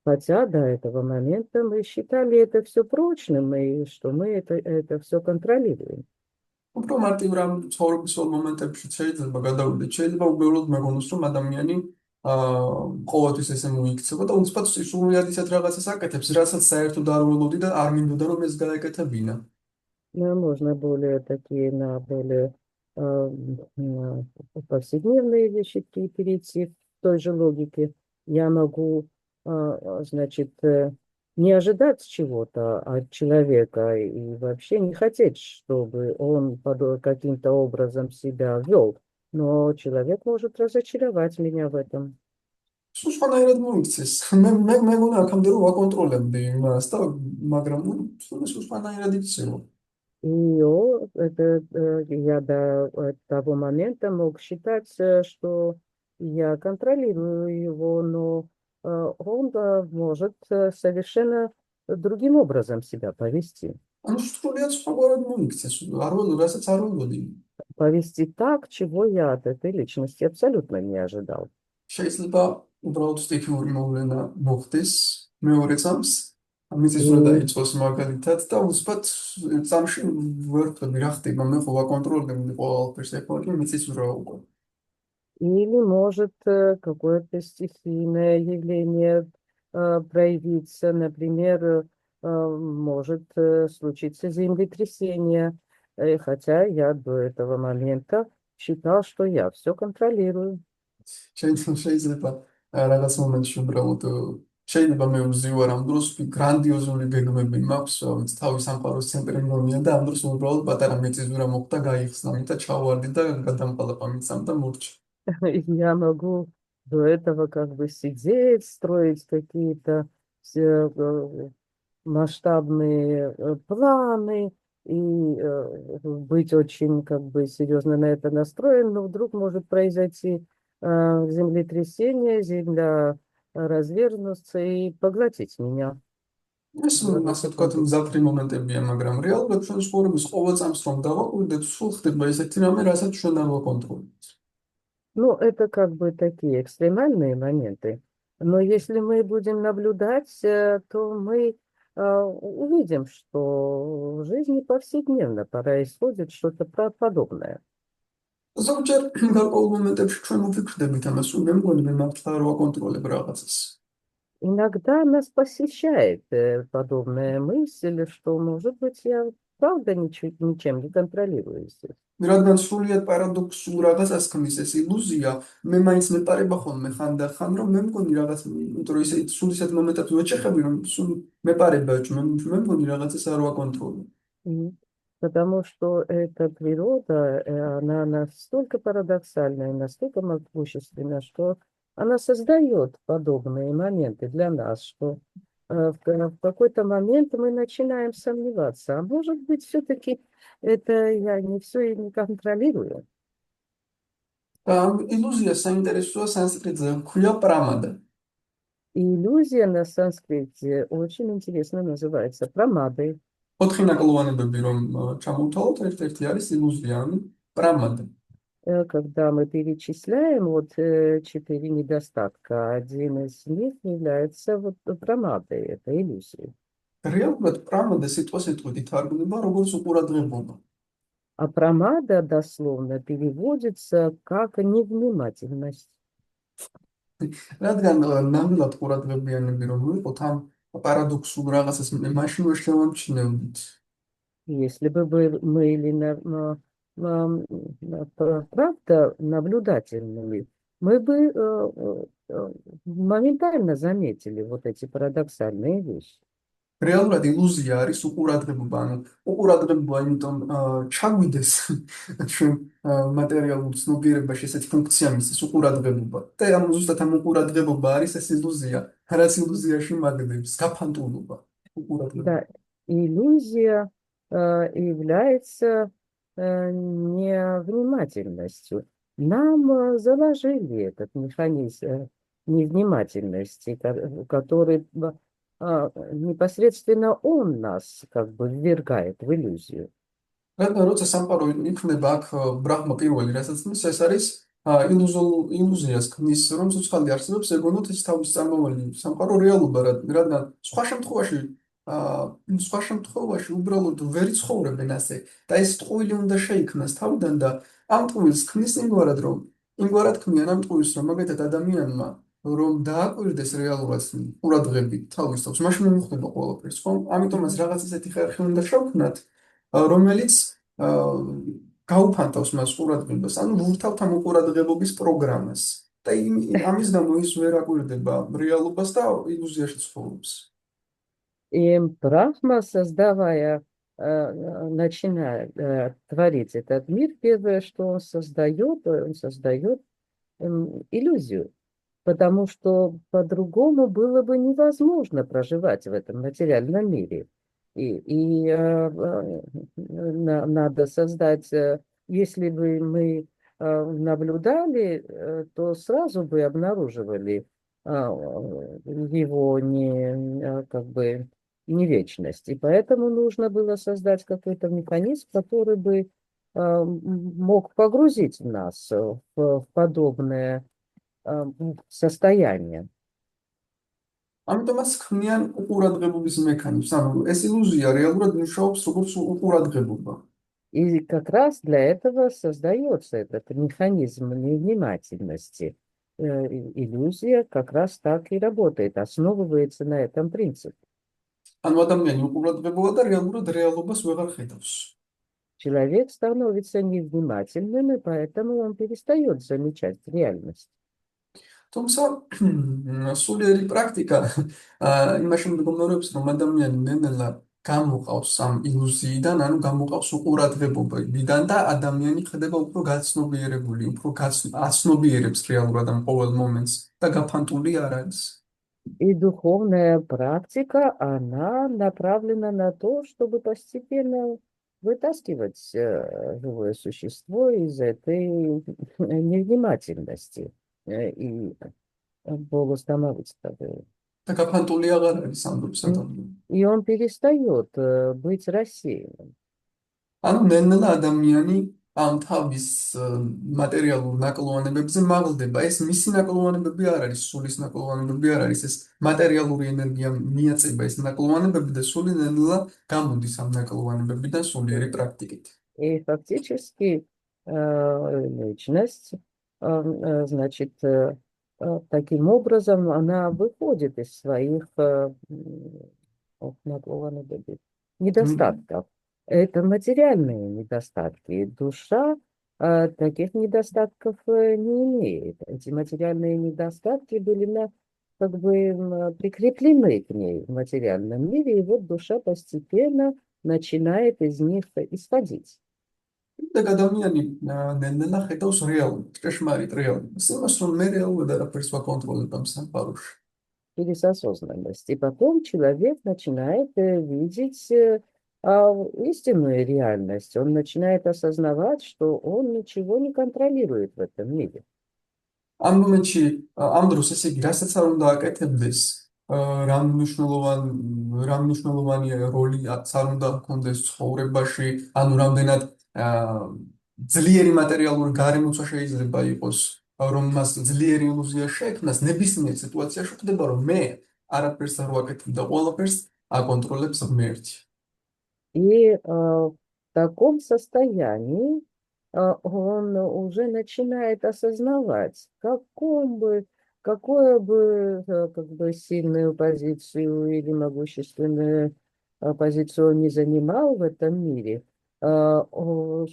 Хотя до этого момента мы считали это все прочным, и что мы это все контролируем. უფრო მარტივ რამ ცხოვრების სულ მომენტებში შეიძლება გადავიდეთ, შეიძლება უბრალოდ მეგონოს, რომ ადამიანი ყოველთვის ესე მოიქცევა და უცბად სრულიად ისეთ რაღაცას აკეთებს, რასაც საერთოდ არ ველოდი და არ მინდოდა რომ ეს გაეკეთებინა. Можно более такие на более на повседневные вещи перейти в той же логике. Я могу, значит, не ожидать чего-то от человека и вообще не хотеть, чтобы он каким-то образом себя вел. Но человек может разочаровать меня в этом. სულ სხვანაირად მოიქცეს. მე მეგონა აქამდე რომ ვაკონტროლებდი იმას და მაგრამ სულ სხვანაირად იქცევა. И я до того момента мог считать, что я контролирую его, но он может совершенно другим образом себя повести. ანუ სრულიად სხვაგვარად მოიქცეს, რასაც არ ველოდი. Повести так, чего я от этой личности абсолютно не ожидал. შეიძლება უბრალოდ სტიქიური მოვლენა მოხდეს მეორე წამს, მიწისძვრა И, დაიწყოს მაგალითად და უცბად წამში ვერ ხვდები რა ხდება, მე ხო ვაკონტროლდებოდი ყველაფერს, ეხლა კი მიწისძვრა უკვე. или может какое-то стихийное явление проявиться, например, может случиться землетрясение, хотя я до этого момента считал, что я все контролирую. შეიძლება რაღაც მომენტში უბრალოდ შეიძლება მე ვზივარ ამ დროს გრანდიოზული გეგმები მაქვს, ვინც თავის სამყაროს ცენტრი მგონია და ამ დროს უბრალოდ პატარა მიწისძვრა მოხდა, გაიხსნა და ჩავარდი და გადამყალაპა მიწამ და მორჩა. Я могу до этого как бы сидеть, строить какие-то масштабные планы и быть очень как бы серьезно на это настроен, но вдруг может произойти землетрясение, земля разверзнуться и поглотить меня. ეს в одну ასე ვთქვათ секунду. მზაფრი მომენტებია, მაგრამ რეალურად ჩვენ ცხოვრების ყოველ წამს რომ დავაკვირდეთ, სულ ხდება ესეთი რამე, რასაც ჩვენ არ ვაკონტროლებთ. Ну, это как бы такие экстремальные моменты. Но если мы будем наблюдать, то мы увидим, что в жизни повседневно происходит что-то подобное. ზოგჯერ გარკვეულ მომენტებში ჩვენ ვფიქრდებით ამას, რომ მე მგონი მე მართლა არ ვაკონტროლებ რაღაცას. Иногда нас посещает подобная мысль, что, может быть, я правда ничем не контролирую здесь. რადგან სრულიად პარადოქსულ რაღაცას ქმნის ეს ილუზია, მე მაინც მეპარება ხოლმე ხანდახან, რომ მე მგონი რაღაც, იმიტომ რომ ისე სულ ისეთ მომენტებს ვეჭეხები, რომ სულ მეპარება მე მგონი რაღაცას არ ვაკონტროლებ. Мгм. Потому что эта природа, она настолько парадоксальная, настолько могущественна, что она создает подобные моменты для нас, что в какой-то момент мы начинаем сомневаться, а может быть, все-таки это я не все и не контролирую. და ამ ილუზიას საინტერესოა სანსკრიტზე ქვია პრამადა. И иллюзия на санскрите очень интересно называется прамадой. ოთხი ნაკლოვანებები რომ ჩამოვთვალოთ, ერთ-ერთი არის ილუზია, ანუ პრამადა. Когда мы перечисляем вот 4 недостатка, один из них является вот промадой, это иллюзия. რეალურად პრამადა სიტყვასიტყვით ითარგმნება როგორც უყურადღებობა. А промада дословно переводится как невнимательность. რადგან ნამდვილად ყურადღებიანები რომ ვიყოთ ამ პარადოქსულ რაღაცას მაშინ ვერ შევამჩნევდით. Если бы мы были правда наблюдательными, мы бы моментально заметили вот эти парадоксальные вещи. რეალურად ილუზია არის უყურადღებობა, ანუ უყურადღებობა, იმიტომ ჩაგვიდეს ჩვენ მატერიალურ ცნობიერებაში ესეთი ფუნქცია მისცეს უყურადღებობა. და ამ ზუსტად ამ უყურადღებობა არის ეს ილუზია, რაც ილუზიაში მაგდებს, გაფანტულობა, უყურადღება. Да, иллюзия является невнимательностью. Нам заложили этот механизм невнимательности, который непосредственно он нас как бы ввергает в иллюзию. რადგან როცა სამყარო იქნება აქ ბრაჰმა პირველი, რასაც ქმნის, ეს არის ილუზიას ქმნის, რომ ცოცხალი არსებობს, ეგონოთ ეს თავის წარმავალი სამყარო რეალობა, რადგან სხვა შემთხვევაში უბრალოდ ვერ იცხოვრებენ ასე და ეს ტყუილი უნდა შეიქმნას თავიდან და ამ ტყუილს ქმნის იმგვარად ქმნიან ამ ტყუილს, რომ მაგალითად ადამიანმა რომ დააკვირდეს რეალურად ყურადღებით თავის თავს, მაშინ მოხდება ყველაფერს, ხო? ამიტომაც რაღაც ისეთი ხერხი უნდა შევქმნათ, რომელიც გაუფანტავს მას ყურადღებას, ანუ ვურთავთ ამ უყურადღებობის პროგრამას. და ამის გამო ის ვერ აკვირდება რეალობას და ილუზიაში ცხოვრობს. И Брахма, начиная творить этот мир, первое, что он создает иллюзию, потому что по-другому было бы невозможно проживать в этом материальном мире. И надо создать, если бы мы наблюдали, то сразу бы обнаруживали его не как бы и не вечность. И поэтому нужно было создать какой-то механизм, который бы мог погрузить нас в подобное состояние. ამიტომაც ქმნიან უყურადღებობის მექანიზმს. ანუ ეს ილუზია რეალურად მუშაობს როგორც უყურადღებობა. И как раз для этого создается этот механизм невнимательности. Иллюзия как раз так и работает, основывается на этом принципе. ანუ ადამიანი უყურადღებოა და რეალურად რეალობას ვეღარ ხედავს. Человек становится невнимательным, и поэтому он перестает замечать реальность. თუმცა სულიერი პრაქტიკა იმაში მდგომარეობს, რომ ადამიანი ნელ-ნელა გამოყავს ამ ილუზიიდან, ანუ გამოყავს უყურადღებობიდან და ადამიანი ხდება უფრო გაცნობიერებული, უფრო აცნობიერებს რეალურად ამ ყოველ მომენტს და გაფანტული არ არის. И духовная практика, она направлена на то, чтобы постепенно вытаскивать живое существо из этой невнимательности и полустановить такое. და გაფანტული აღარ არის ამ დროს ადამიანი. И он перестает быть рассеянным. ანუ ნელ-ნელა ადამიანი ამ თავის მატერიალურ ნაკლოვანებებზე მაღლდება. ეს მისი ნაკლოვანებები არ არის, სულის ნაკლოვანებები არ არის, ეს მატერიალური ენერგია მიაწება ეს ნაკლოვანებები და სული ნელ-ნელა გამოდის ამ ნაკლოვანებებიდან სულიერი პრაქტიკით. И фактически личность, значит, таким образом она выходит из своих недостатков. Это материальные недостатки. Душа таких недостатков не имеет. Эти материальные недостатки были как бы прикреплены к ней в материальном мире, и вот душа постепенно начинает из них исходить. და ადამიანი ნელ-ნელა ხედავს რეალობას, ჭეშმარიტ რეალობას, იმას, რომ მე რეალურად არაფერს ვაკონტროლებ ამ სამყაროში. Через осознанность. И потом человек начинает видеть истинную реальность. Он начинает осознавать, что он ничего не контролирует в этом мире. ამ მომენტში, ამ დროს ესე იგი, რასაც არ უნდა აკეთებდეს, რა მნიშვნელოვანი როლი არ უნდა ჰქონდეს ცხოვრებაში, ანუ რამდენად ძლიერი მატერიალური გარემოცვა შეიძლება იყოს, რომ მას ძლიერი ილუზია შეექმნას, ნებისმიერ სიტუაციაში ხდება, რომ მე არაფერს არ ვაკეთებ და ყველაფერს აკონტროლებს ღმერთი. И в таком состоянии он уже начинает осознавать, какую бы как бы сильную позицию или могущественную позицию он не занимал в этом мире, он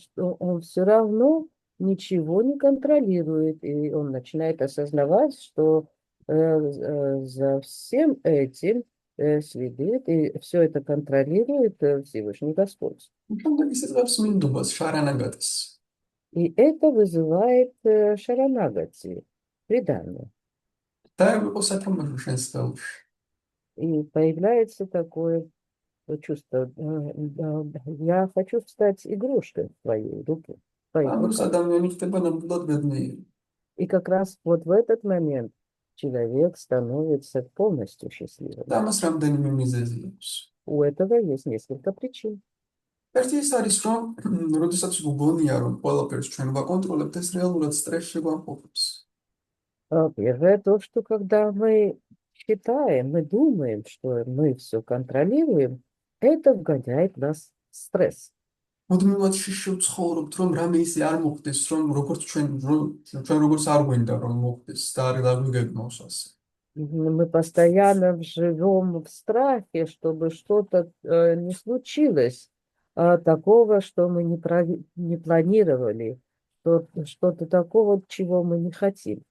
все равно ничего не контролирует, и он начинает осознавать, что за всем этим следит, и все это контролирует Всевышний Господь. И это вызывает шаранагати, предание. И появляется такое чувство, я хочу стать игрушкой в твоей руке. И как раз вот в этот момент человек становится полностью счастливым. У этого есть несколько причин. Первое, то, что когда мы считаем, мы думаем, что мы все контролируем, это вгоняет нас в стресс. მუდმივად შევცხოვრობთ, რომ რამე ისე არ მოხდეს, რომ როგორც ჩვენ როგორც არ გვინდა რომ მოხდეს და არ დაგვიგეგმავს ასე. Мы постоянно живем в страхе, чтобы что-то не случилось такого, что мы не планировали, что-то такого, чего мы не хотим.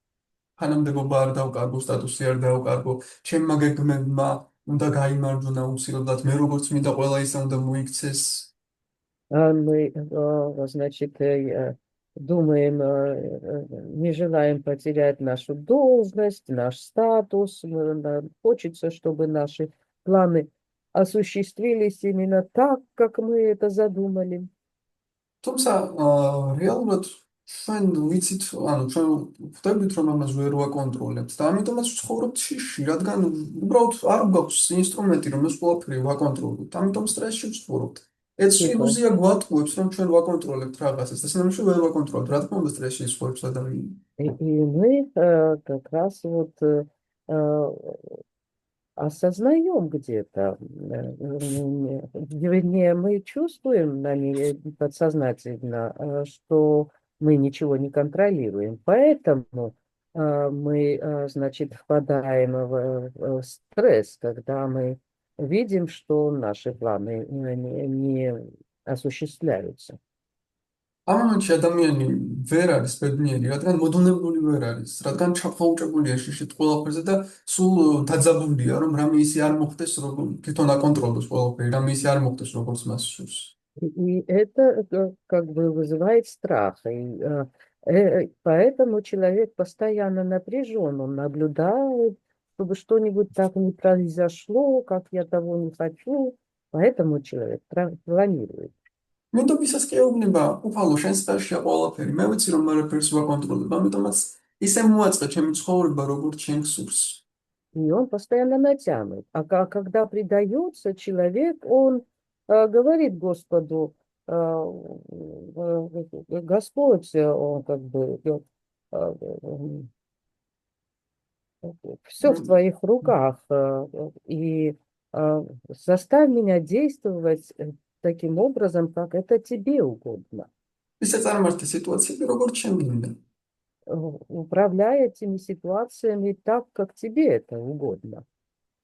თანამდებობა არ დავკარგო, სტატუსი არ დავკარგო, ჩემმა გეგმებმა უნდა გაიმარჯვნა უცილებლად, მე როგორც მინდა ყველა ისე უნდა მოიქცეს. Мы, значит, думаем, не желаем потерять нашу должность, наш статус. Хочется, чтобы наши планы осуществились именно так, как мы это задумали. თუმცა რეალურად ჩვენ ვიცით, ანუ ჩვენ ხვდებით, რომ ამას ვერ ვაკონტროლებთ და ამიტომაც ვცხოვრობთ შიში, რადგან უბრალოდ არ გვაქვს ინსტრუმენტი, რომ ეს ყველაფერი ვაკონტროლოთ. ამიტომ სტრესში ვცხოვრობთ. ეს Тихо. ილუზია გვატყუებს, რომ ჩვენ ვაკონტროლებთ რაღაცას, და სინამდვილეში ვერ ვაკონტროლებთ. რა თქმა უნდა, სტრესში ცხოვრობს ადამიანი. И мы как раз вот э, осознаем где-то, вернее, мы чувствуем подсознательно, что мы ничего не контролируем. Поэтому мы, значит, впадаем в стресс, когда мы видим, что наши планы не осуществляются. ამ მომენტში ადამიანი ვერ არის ბედნიერი, რადგან მოდუნებული ვერ არის, რადგან ჩაფხაუჭებულია შიშით ყველაფერზე და სულ დაძაბულია, რომ რამე ისე არ მოხდეს, როგორ თვითონ აკონტროლოს ყველაფერი, რამე ისე არ მოხდეს, როგორც მას სურს. И это как бы вызывает страх. Поэтому человек постоянно напряжен, он наблюдает, чтобы что-нибудь так не произошло, как я того не хочу. Поэтому человек планирует. მედობისას კი ეუბნება, უფალო, შენს ხელშია ყველაფერი, მე ვიცი, რომ არაფერს ვაკონტროლებ, ამიტომაც ისე მოაწყე ჩემი ცხოვრება, როგორც შენ გსურს. И он постоянно натянут. Когда предается человек, он говорит Господу, Господь, он как бы все в твоих руках, и заставь меня действовать таким образом, как это тебе угодно. ისე წარმართე სიტუაციები, როგორც შენ გინდა. Управляй этими ситуациями так, как тебе это угодно.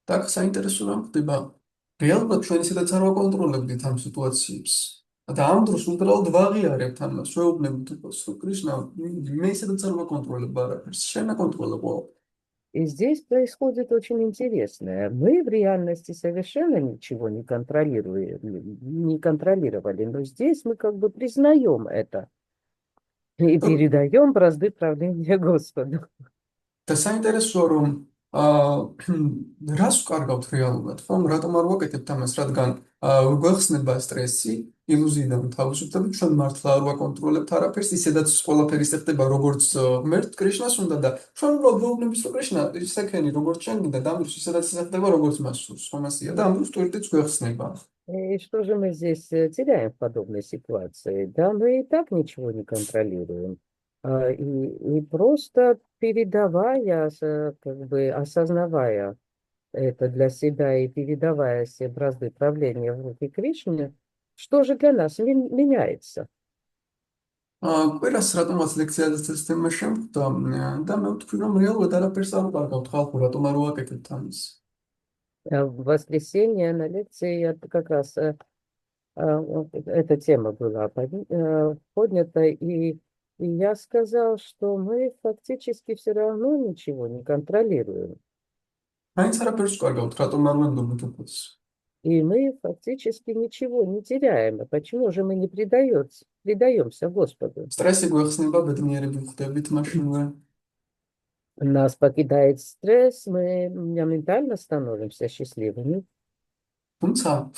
Так, საინტერესო რამ ხდება. რეალურად ჩვენ ისედაც არ ვაკონტროლებდით ამ სიტუაციებს. და ამ დროს უბრალოდ ვაღიარებთ ამას, ვეუბნებით უფალს, რომ კრიშნა, მე ისედაც არ ვაკონტროლებ არაფერს, შენ აკონტროლებ ყველაფერს. И здесь происходит очень интересное. Мы в реальности совершенно ничего не контролируем, не контролировали, но здесь мы как бы признаем это и передаем бразды правления Господу. და საინტერესოა, რომ რას ვკარგავთ რეალურად, ხომ? რატომ არ ვაკეთებთ ამას, რადგან გვეხსნება სტრესი, ილუზიიდან თავისუფლებით, ჩვენ მართლა არ ვაკონტროლებთ არაფერს, ისედაც ყველაფერი ისე ხდება, როგორც ღმერთ კრიშნას უნდა და ჩვენ უბრალოდ ვეუბნებით, რომ კრიშნა, ისე როგორც შენ გინდა, და ამ დროს ისედაც ისე ხდება, როგორც მას სურს, ხომ ასეა და ამ დროს ტვირთიც გვეხსნება. И что же мы здесь теряем в подобной ситуации? Да, мы и так ничего не контролируем. И просто передавая, как бы осознавая это для себя и передавая все бразды правления в руки Кришны, что же для нас меняется? კვირას რატომაც ლექციაზე ეს თემა შემხვდა და მე ვთქვი, რომ რეალურად არაფერს არ ვკარგავთ ხალხო, ратом არ ვაკეთებთ ამას. В воскресенье на лекции я как раз эта тема была поднята, и я сказал, что мы фактически все равно ничего не контролируем. მაინც არაფერს ვკარგავთ, რატომ არ ვენდობთ უფალს? И мы фактически ничего не теряем. А почему же мы не предаемся Господу? სტრესი გვეხსნება, ბედნიერები ვხდებით მაშინვე. Нас покидает стресс, мы моментально становимся счастливыми. თუმცა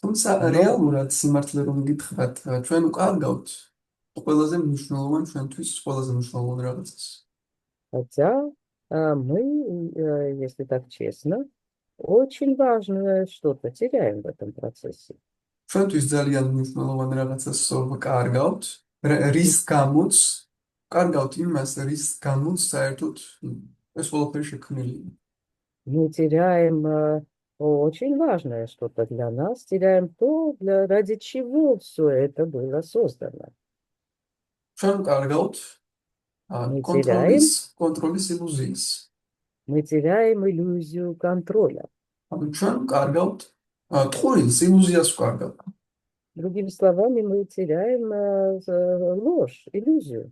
თუმცა Но რეალურად სიმართლე რომ გითხრათ, ჩვენ უკარგავთ ყველაზე მნიშვნელოვან ჩვენთვის ყველაზე მნიშვნელოვან რაღაცას. хотя мы, если так честно, очень важное что-то теряем в этом процессе. ჩვენთვის ძალიან მნიშვნელოვან რაღაცას ვკარგავთ, რის გამოც ვკარგავთ იმას, რის გამოც საერთოდ ეს ყველაფერი შექმნილია. Мы теряем очень важное что-то для нас, теряем то, ради чего все это было создано. ჩვენ ვკარგავთ Мы კონტროლის ილუზიის. теряем иллюзию контроля. ანუ ჩვენ ვკარგავთ ტყუილს, ილუზიას ვკარგავთ. Другими словами, мы теряем ложь, иллюзию.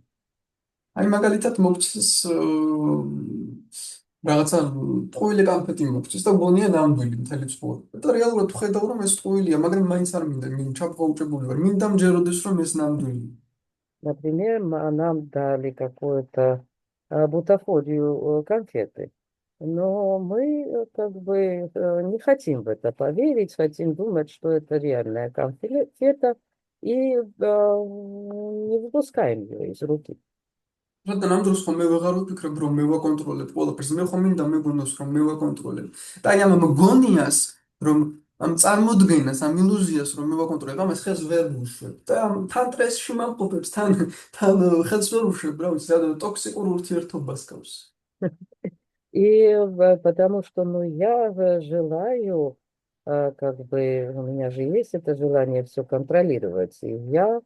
აი მაგალითად მოგწეს რაღაცა ტყუილი კანფეტი მოგწეს და გონია ნამდვილი მთელი ცხოვრება. და რეალურად ვხედავ, რომ ეს ტყუილია, მაგრამ მაინც არ მინდა, მე ჩაფხაუჭებული ვარ. მინდა მჯეროდეს, რომ ეს ნამდვილია. Например, нам дали какую-то бутафорию конфеты, но мы как бы не хотим в это поверить, хотим думать, что это реальная конфета, и не выпускаем ее из руки. რადგან ამ დროს ხომ მე ვეღარ ვფიქრებ, რომ მე ვაკონტროლებ ყველაფერს, მე ხომ მინდა მეგონოს, რომ მე ვაკონტროლებ. და აი ამ მგონიას, რომ ამ წარმოდგენას, ამ ილუზიას, რომ მე ვაკონტროლებ, ამას ხელს ვერ ვუშვებ. და თან სტრესში მამყოფებს, თან ხელს ვერ ვუშვებ, რა ვიცი, რა ტოქსიკურ ურთიერთობას გავს. И потому что, ну, я желаю, как бы, у меня же есть это желание все контролировать. И я,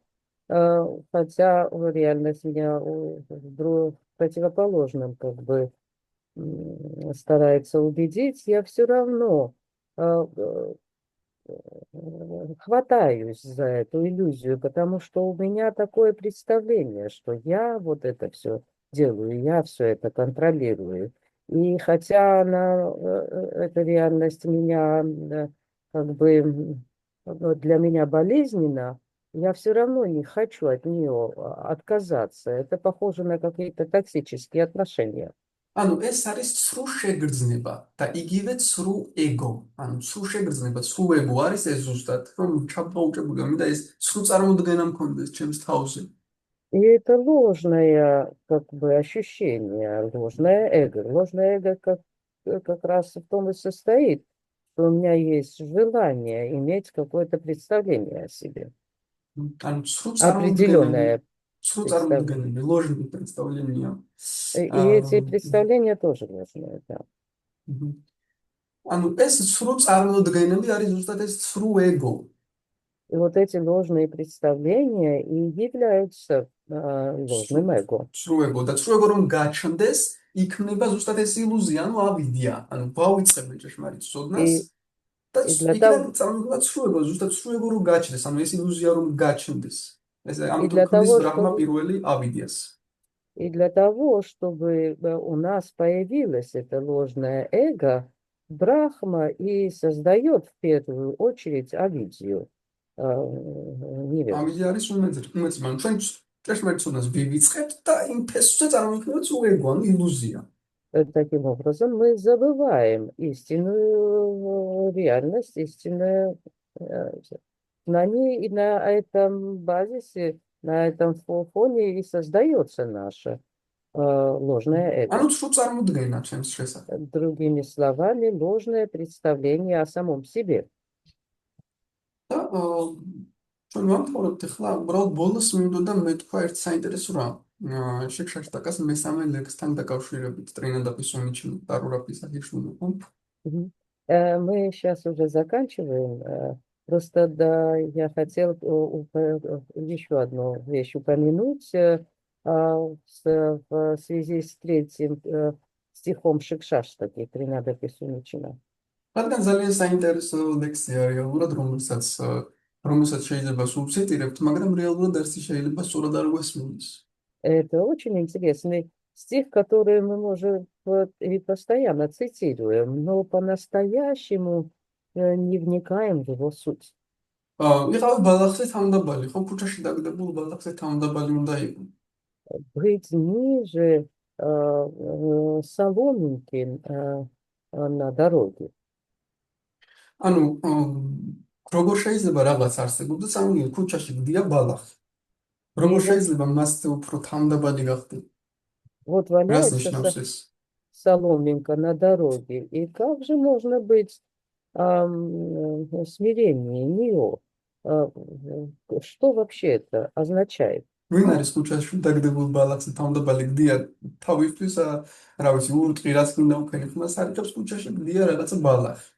хотя реальность меня в противоположном, как бы, старается убедить, я все равно хватаюсь за эту иллюзию, потому что у меня такое представление, что я вот это все делаю, я все это контролирую. И хотя эта реальность меня как бы для меня болезненна, я все равно не хочу от нее отказаться. Это похоже на какие-то токсические отношения. ანუ ეს არის ცრუ შეგრძნება და იგივე ცრუ ეგო. ანუ ცრუ შეგრძნება, ცრუ ეგო არის ეს ზუსტად, რომ ჩაბაუჭებული მინდა ეს ცრუ წარმოდგენა მქონდეს ჩემს თავზე. И это ложное как бы ощущение, ложное эго. Ложное эго как раз в том и состоит, что у меня есть желание иметь какое-то представление о себе, ანუ ცრუ წარმოდგენები, определенное ცრუ представление. წარმოდგენები, ложные представления. И эти представления тоже ложные, да. ანუ ეს ცრუ წარმოდგენები არის ზუსტად ეს ცრუ ეგო. И вот эти ложные представления и являются ложным эго. ცრუ ეგო და ცრუ ეგო რომ გაჩნდეს, იქნება ზუსტად ეს ილუზია, ანუ ავიდია. ანუ ვავიწყებენ ჭეშმარიტ ცოდნას И, და и для იქიდან того, წარმოგვიდგება ცრუ ეგო, ზუსტად ცრუ ეგო რომ გაჩნდეს, ანუ ეს ილუზია რომ გაჩნდეს. ეს и ამიტომ для ქმნის того, ბრაჰმა чтобы პირველი ავიდიას. И для того, чтобы у нас появилось это ложное эго, Брахма и создает в первую очередь авидию, ავიდია невежество. არის უმეტი, მაგრამ ჩვენ ჭეშმარიტ ცოდნას ვივიწყებთ და იმ ფესვზე წარმოიქმნება ცრუ ეგო, ანუ ილუზია. Таким образом, мы забываем истинную реальность, истинное знание, и на этом базисе, на этом фоне и создается наше ложное ანუ эго. ცრუ წარმოდგენა ჩემს შესახებ. Другими словами, ложное представление о самом себе. და ჩვენ ვამთავრებთ ახლა უბრალოდ бонус მინდოდა მეთქვა ერთ საინტერესო რამ. შეკშაშტაკას მესამე ლექსთან დაკავშირებით ტრინადაფის უნიჩი დარულაფის აღიშვნება. Мгм. Мы сейчас уже заканчиваем. Просто да, я хотел еще одну вещь упомянуть в связи с третьим стихом Шикшаштаки, Тринада Писуничина. რადგან ძალიან საინტერესო ლექსია რეალურად, რომელსაც შეიძლება სულ ვციტირებთ, მაგრამ რეალურად არც შეიძლება სწორად არ გვესმის. Это очень интересный стих, который мы можем вот и постоянно цитируем, но по-настоящему не вникаем в его суть. ვიყავ ბალახზე თავდაბალი, ხო ქუჩაში დაგდებულ ბალახზე თავდაბალი უნდა იყო. Быть ниже соломинки на дороге. ანუ როგორ შეიძლება რაღაც არსებობდეს, ანუ ქუჩაში გდია ბალახი. И როგორ вот, შეიძლება მასზე უფრო თავდაბალი გახდე? вот რას валяется ნიშნავს ეს? соломинка на дороге. И как же можно быть смиреннее нее? Что вообще это означает? ვინ არის ქუჩაში დაგდებულ ბალახზე თავდაბალი გდია თავისთვის, რა ვიცი, ურტყი რაც გინდა უქენი ხმას არიწევს ქუჩაში გდია რაღაცა ბალახი.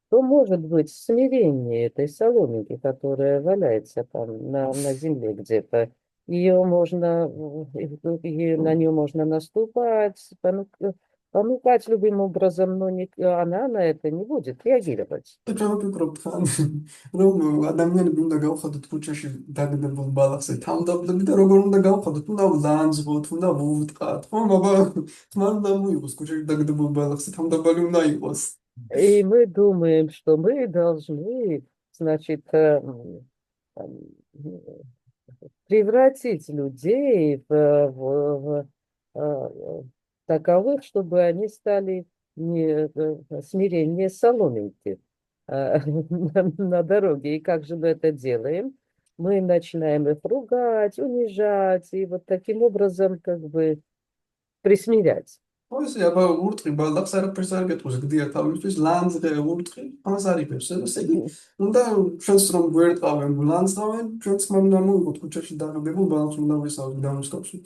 Что может быть смирение этой соломинки, которая валяется там на земле где-то? Ее можно, на нее можно наступать, понукать любым образом, но она на это не будет реагировать. და ჩვენ ვფიქრობთ ხან რომ ადამიანები უნდა გავხადოთ ქუჩაში დაგდებულ ბალახზე თავდაბლები და როგორ უნდა გავხადოთ? უნდა ვლანძღოთ, უნდა ვუტყათ, ხო, ხმარ უნდა მოიღოს ქუჩაში დაგდებულ ბალახზე თავდაბალი უნდა იყოს. И мы думаем, что мы должны, значит, превратить людей таковых, чтобы они стали смирение соломинки на дороге. И как же мы это делаем? мы начинаем их ругать, унижать и вот таким образом как бы присмирять. ой, აბა ურტყი ბალახს არაფერს არ გეტყვის, გდია თავისთვის ლანძღე ურტყი, ამას არ იღებს. ესე იგი, უნდა ჩვენს რომ გვერდყავენ, ლანძღავენ, ჩვენც უნდა მოვიგოთ ქუჩაში დაღებულ ბალახს უნდა ვისაუბროთ დამოსკავშით.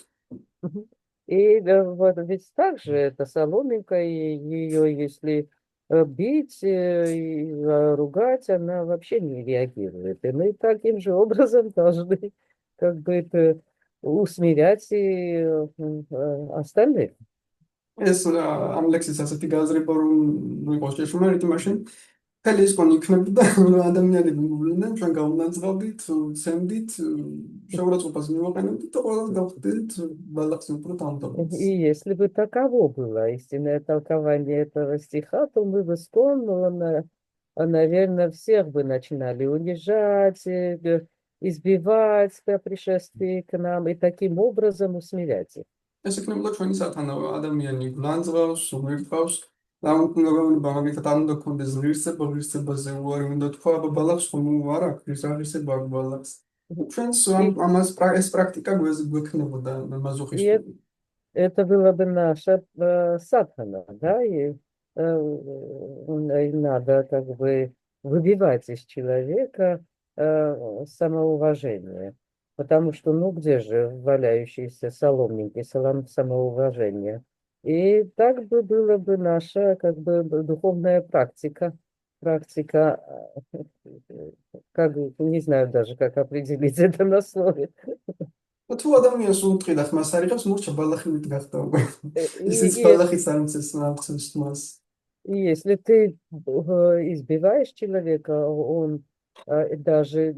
Мгм. И вот ведь также это соломинка, и ее, если бить и ругать, она вообще не реагирует. И мы таким же образом должны как бы это усмирять и остальных. ეს ამ ლექსის ასეთი გააზრება რომ იყოს შეშმარიტი, მაშინ ხელი ის კონი იქნებოდა ადამიანები მოვლენდნენ, ჩვენ გაუნანძღავდით, ცემდით, შეურაცხყოფას მივაყენებდით და ყველას გავხდით ბალახს უფრო И თავდაბოლოს. если бы таково было истинное толкование этого стиха, то мы бы скоро, наверное, всех бы начинали унижать, избивать по пришествии к нам и таким образом усмирять их. ეს იქნებოდა ჩვენი სათანადო ადამიანი გლანძღავს, უმერტყავს და უნდა გავუნება მაგითად არ უნდა გქონდეს ღირსება, ღირსებაზე უარი უნდა თქვა, აბა ბალახს ხომ არ აქვს, რა ღირსება აქვს ბალახს. ჩვენს И, ამას ეს პრაქტიკა გვექნებოდა и მაზოხისტური. это было бы наша садхана, да, и надо как бы выбивать из человека самоуважение, потому что, ну, где же валяющиеся соломники, самоуважение? И так бы было бы наша как бы духовная практика, как, не знаю даже, как определить это на слове. თუ ადამიანს უთხრი და ხმას არ იღებს, მურჩა балахი ვით გახდა უკვე. ისიც И, ბალახის არ მცეს მახსოვს თმას. И если ты избиваешь человека, он даже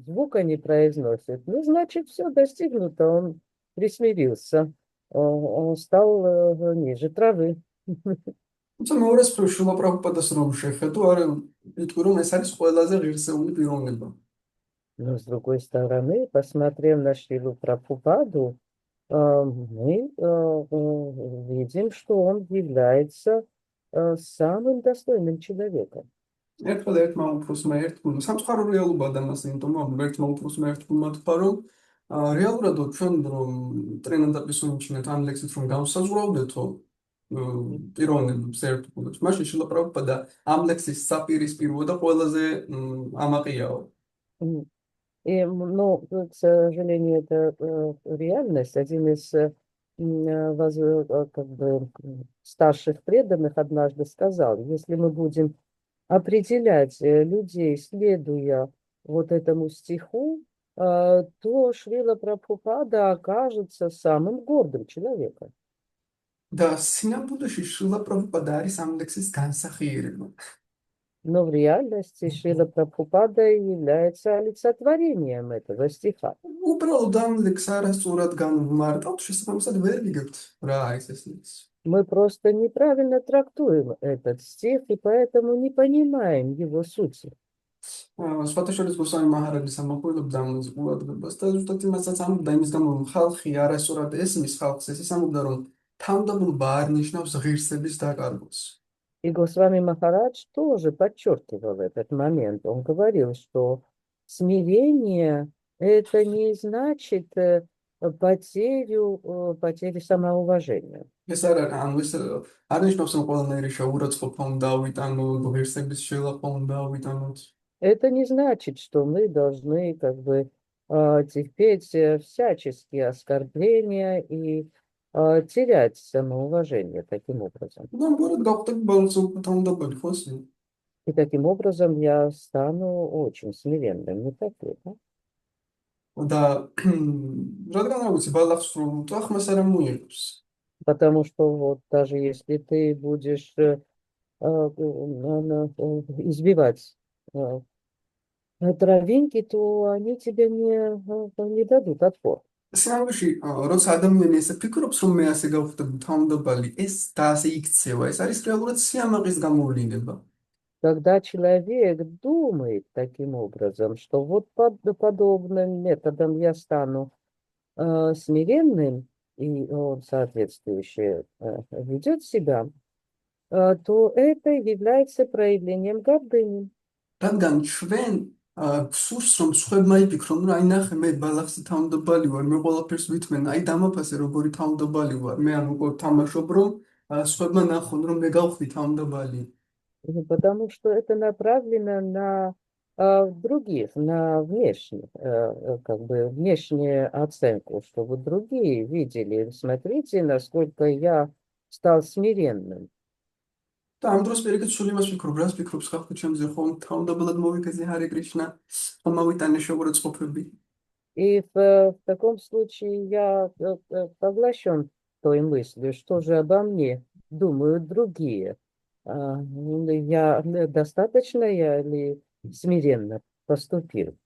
звука не произносит, ну, значит, все достигнуто, он присмирился, он стал ниже травы. თუმცა მეორეს მხრივ შულა პრაბჰუპადას რომ შეხედო, არ იტყვი რომ ეს არის ყველაზე ღირსეული პიროვნება. Но, с другой стороны, посмотрев на Шрилу Прабхупаду, мы видим, что он является самым достойным человеком. ერთხელ ერთმა უფროსმა ერთგულმა სამწუხარო რეალობაა და მას იმიტომ რომ ერთმა უფროსმა ერთგულმა თქვა რომ რეალურად ჩვენ რომ ტრენდაპის უნჩინეთ ამ ლექსით რომ გავსაზღვრავდეთო პიროვნებს ერთგულებს მაშინ შილა პრაბჰუპადა ამ ლექსის საპირისპირო და ყველაზე ამაყიაო. Ну, к сожалению, это реальность. Один из как бы, старших преданных однажды сказал, если мы будем определять людей, следуя вот этому стиху, то Шрила Прабхупада окажется самым гордым человеком. და სინამდვილეში შილა პრაბჰუპადა არის ამ ლექსის განსახიერება. Но в реальности Шрила Прабхупада является олицетворением этого стиха. უბრალოდ ამ ლექსს არასწორად განვმარტავთ, შესაბამისად ვერ ვიგებთ რა არის ეს ლექსი. Мы просто неправильно трактуем этот стих и поэтому не понимаем его сути. სხვათა შორის გოსვამი მაჰარაჯის ამახვილებდა ამ ყურადღებას და ზუსტად იმასაც ამბობდა იმის გამო რომ ხალხი არასწორად ესმის ხალხს ეს ამბობდა რომ თავდაბლობა არ ნიშნავს ღირსების дакаргოს. И Госвами Махарадж тоже подчеркивал этот момент. Он говорил, что смирение это не значит потерю самоуважения. ეს არ არის ანუ ეს არ ნიშნავს რომ ყველანაირი შეურაცხყოფა უნდა ავიტანოთ, ღირსების შელახვა უნდა ავიტანოთ. Это не значит, что мы должны как бы терпеть всяческие оскорбления и терять самоуважение таким образом. და ამგვარად გავხდები ბალანსი უფრო თავდაბალი ხო ასე? И таким образом я стану очень смиренным, не так ли, да? და რადგან არ ვიცი ბალახს რომ უტყვა ხმას არ მოიღებს. Потому что вот даже если ты будешь избивать травинки, то они тебе не дадут отпор. სინამდვილეში როცა ადამიანი ესე ფიქრობს რომ მე ასე გავხდები თავდაბალი ეს და ასე იქცევა ეს არის რეალურად სიამაყის გამოვლინება. Когда человек думает таким образом, что вот подобным методом я стану смиренным, и он соответствующе ведет себя, то это является проявлением гордыни. რადგან ჩვენ სურს რომ სხვებმა იფიქრონ, რომ აი ნახე მე ბალახზე თავმდაბალი вар, მე ყველაფერს ვითმენ, აი დამაფასე როგორი თავმდაბალი ვარ, მე ამ უკვე თამაშობ რომ სხვებმა ნახონ რომ მე გავხდი თავმდაბალი. Потому что это направлено на других, на внешних, как бы внешнюю оценку, чтобы другие видели, смотрите, насколько я стал смиренным. და ამ დროს პირიქით სულ იმას ვფიქრობ, რას ფიქრობს ხალხი ჩემზე, ხომ თავმდაბლად მოვიგეზე ჰარე კრიშნა, ხომ მოვიტანე შეურაცხყოფები. И в таком случае я поглощен той мыслью, что же обо мне думают другие. Я достаточно я ли смиренно поступил?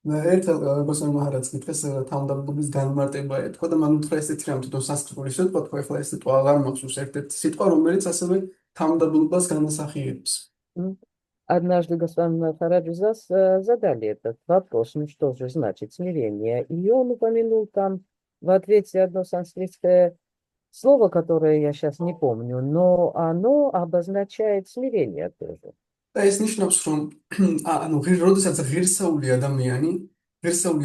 ერთად გოსამ მაჰარაც კითხეს თავმდაბლობის განმარტება ეთქვა და მან უთხრა ესეთი რამ თვითონ სასკრიტული სიტყვა თქვა ეხლა ეს სიტყვა აღარ მახსოვს ერთ-ერთი სიტყვა რომელიც ასევე თავმდაბლობას განასახიერებს. М. Однажды господин Махараджи задали этот вопрос, ну что же значит смирение? И он упомянул там в ответе одно санскритское слово, которое я сейчас не помню, но оно обозначает смирение тоже. და ეს ნიშნავს რომ ანუ როდესაც ღირსეული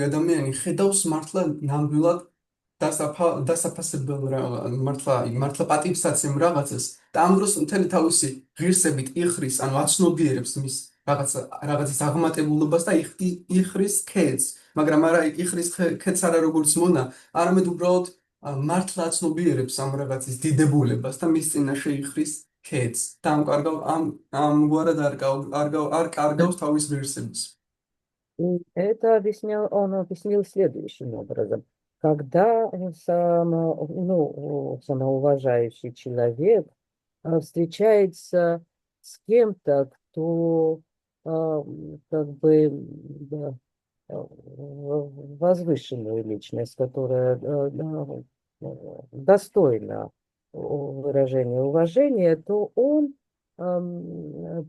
ადამიანი ხედავს მართლა ნამდვილად დასაფასებელ მართლა პატივსაცემ რაღაცას და ამ დროს მთელი თავისი ღირსებით იხრის, ანუ აცნობიერებს მის რაღაცის აღმატებულობას და იხრის ქედს, მაგრამ არა იხრის ქედს არა როგორც მონა, არამედ უბრალოდ მართლა აცნობიერებს ამ რაღაცის დიდებულებას და მის წინაშე იხრის ქედს და ამგვარად არ კარგავს თავის ღირსებას. И это он объяснил следующим образом. Когда самоуважающий человек встречается с кем-то, кто как бы да, возвышенную личность, которая достойна выражения уважения, то он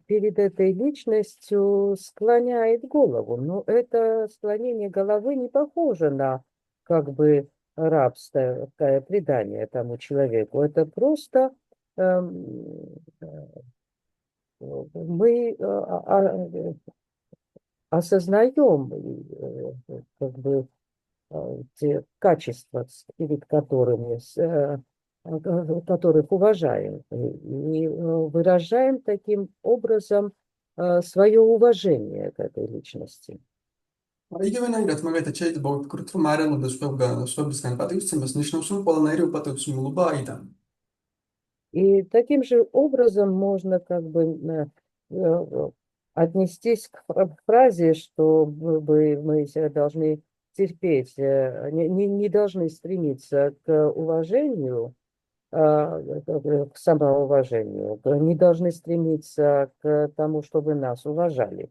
перед этой личностью склоняет голову. Но это склонение головы не похоже на как бы рабское предание тому человеку. Это просто мы осознаем как бы те качества, перед которыми которых уважаем, и выражаем таким образом свое уважение к этой личности. იგივენაირად მაგალითად შეიძლება ვფიქროთ რომ მარელოდა სხვებისგან პატივისცემას ნიშნავს რომ ყველანაირი უპატივისმულობა აიდან. И таким же образом можно как бы отнестись к фразе, что мы должны терпеть, не должны стремиться к уважению, к самоуважению, не должны стремиться к тому, чтобы нас уважали.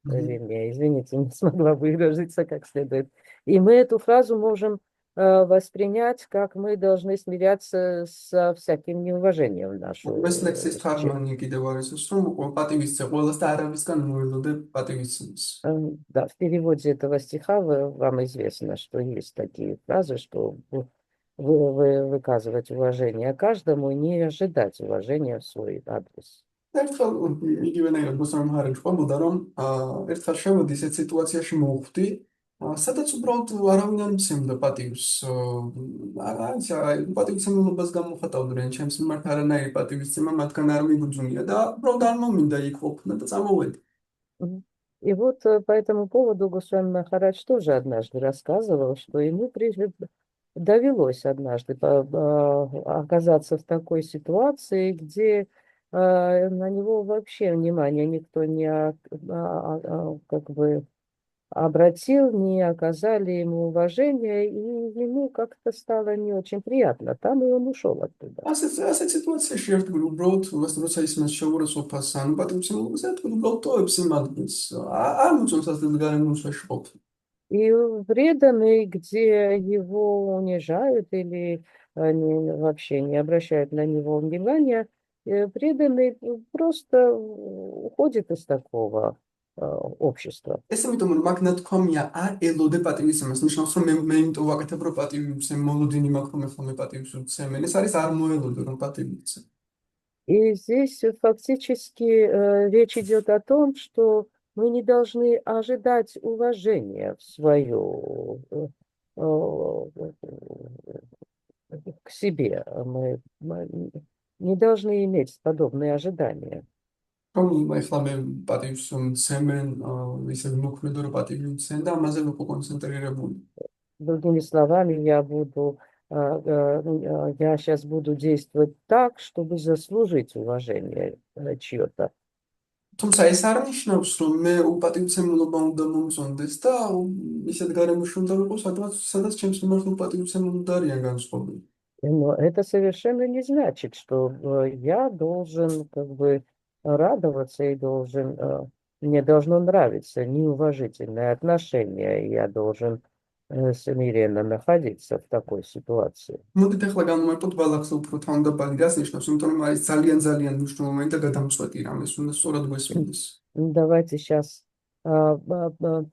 Вернее, извините, не смогла выразиться как следует. И мы эту фразу можем воспринять, как мы должны смиряться со всяким неуважением в нашу ეს ლექსის თარგმანი კიდევ არის ის რომ პატივისცე ყველას და არავისგან მოელოდე პატივისცემს. Да, в переводе этого стиха вам известно, что есть такие фразы, что выказывать уважение каждому и не ожидать уважения в свой адрес. ერთხელ იგივენაირად გოსამ ჰარაჯი ყვებოდა რომ ერთხელ შევედი ისეთ სიტუაციაში მოვხვდი, სადაც უბრალოდ არავინ არ მცემდა პატივს. პატივისცემულობას გამოხატავდნენ ჩემს მიმართ არანაირი პატივისცემა მათგან არ მიგუძუნია და უბრალოდ არ მომინდა იქ ყოფნა და წამოვედი. И вот по этому поводу Госвами Махарадж тоже однажды рассказывал, что ему довелось однажды оказаться в такой ситуации, где на него вообще внимания никто не как бы обратил, не оказали ему уважения, и ему как-то стало не очень приятно. Там и он ушел оттуда. ასეთ სიტუაციაში ერთგვარ уბრალოდ როცა ისმის შეურაცხყოფას ან პატივისცემულობას ერთგვარ уბრალოდ ტოვებს იმ ადგილს. არ მოწონს ასეთ გარემოში ყოფნა. И преданный, где его унижают или вообще не обращают на него внимания, преданный просто уходит из такого общества. ეს იმიტომ რომ მაგ ნათქვამია არ ელოდე პატივისცემას, ნიშნავს რომ მე იმიტომ ვაკეთებ რომ პატივისცემ მოლოდინი მაქვს რომ ეხლა მე პატივს ვცემენ. ეს არის არ მოელოდე რომ პატივისცემ. И здесь фактически речь идет о том, что мы не должны ожидать уважения в свою, к себе. Мы не должны иметь подобные ожидания. რომ ეხლა მე პატივს მცემენ, ისე მოქმედო რომ პატივი მცენ და ამაზე ვიყო კონცენტრირებული. Другими словами, я сейчас буду действовать так, чтобы заслужить уважение чье-то. თუმცა ეს არ ნიშნავს, რომ მე უპატივცემულობა უნდა მომწონდეს და ისეთ გარემოში უნდა ვიყო, სადაც ჩემს მიმართ უპატივცემულობა არიან განსხვავებული. Но это совершенно не значит, что я должен как бы радоваться и мне должно нравиться неуважительное отношение, и я должен смиренно находиться в такой ситуации. მოდით ახლა განვარტოთ ბალახზე უფრო თავმდაბალი რას ნიშნავს, იმიტომ რომ არის ძალიან მნიშვნელოვანი და გადამწყვეტი რამ, ეს უნდა სწორად გვესმინდეს. Давайте сейчас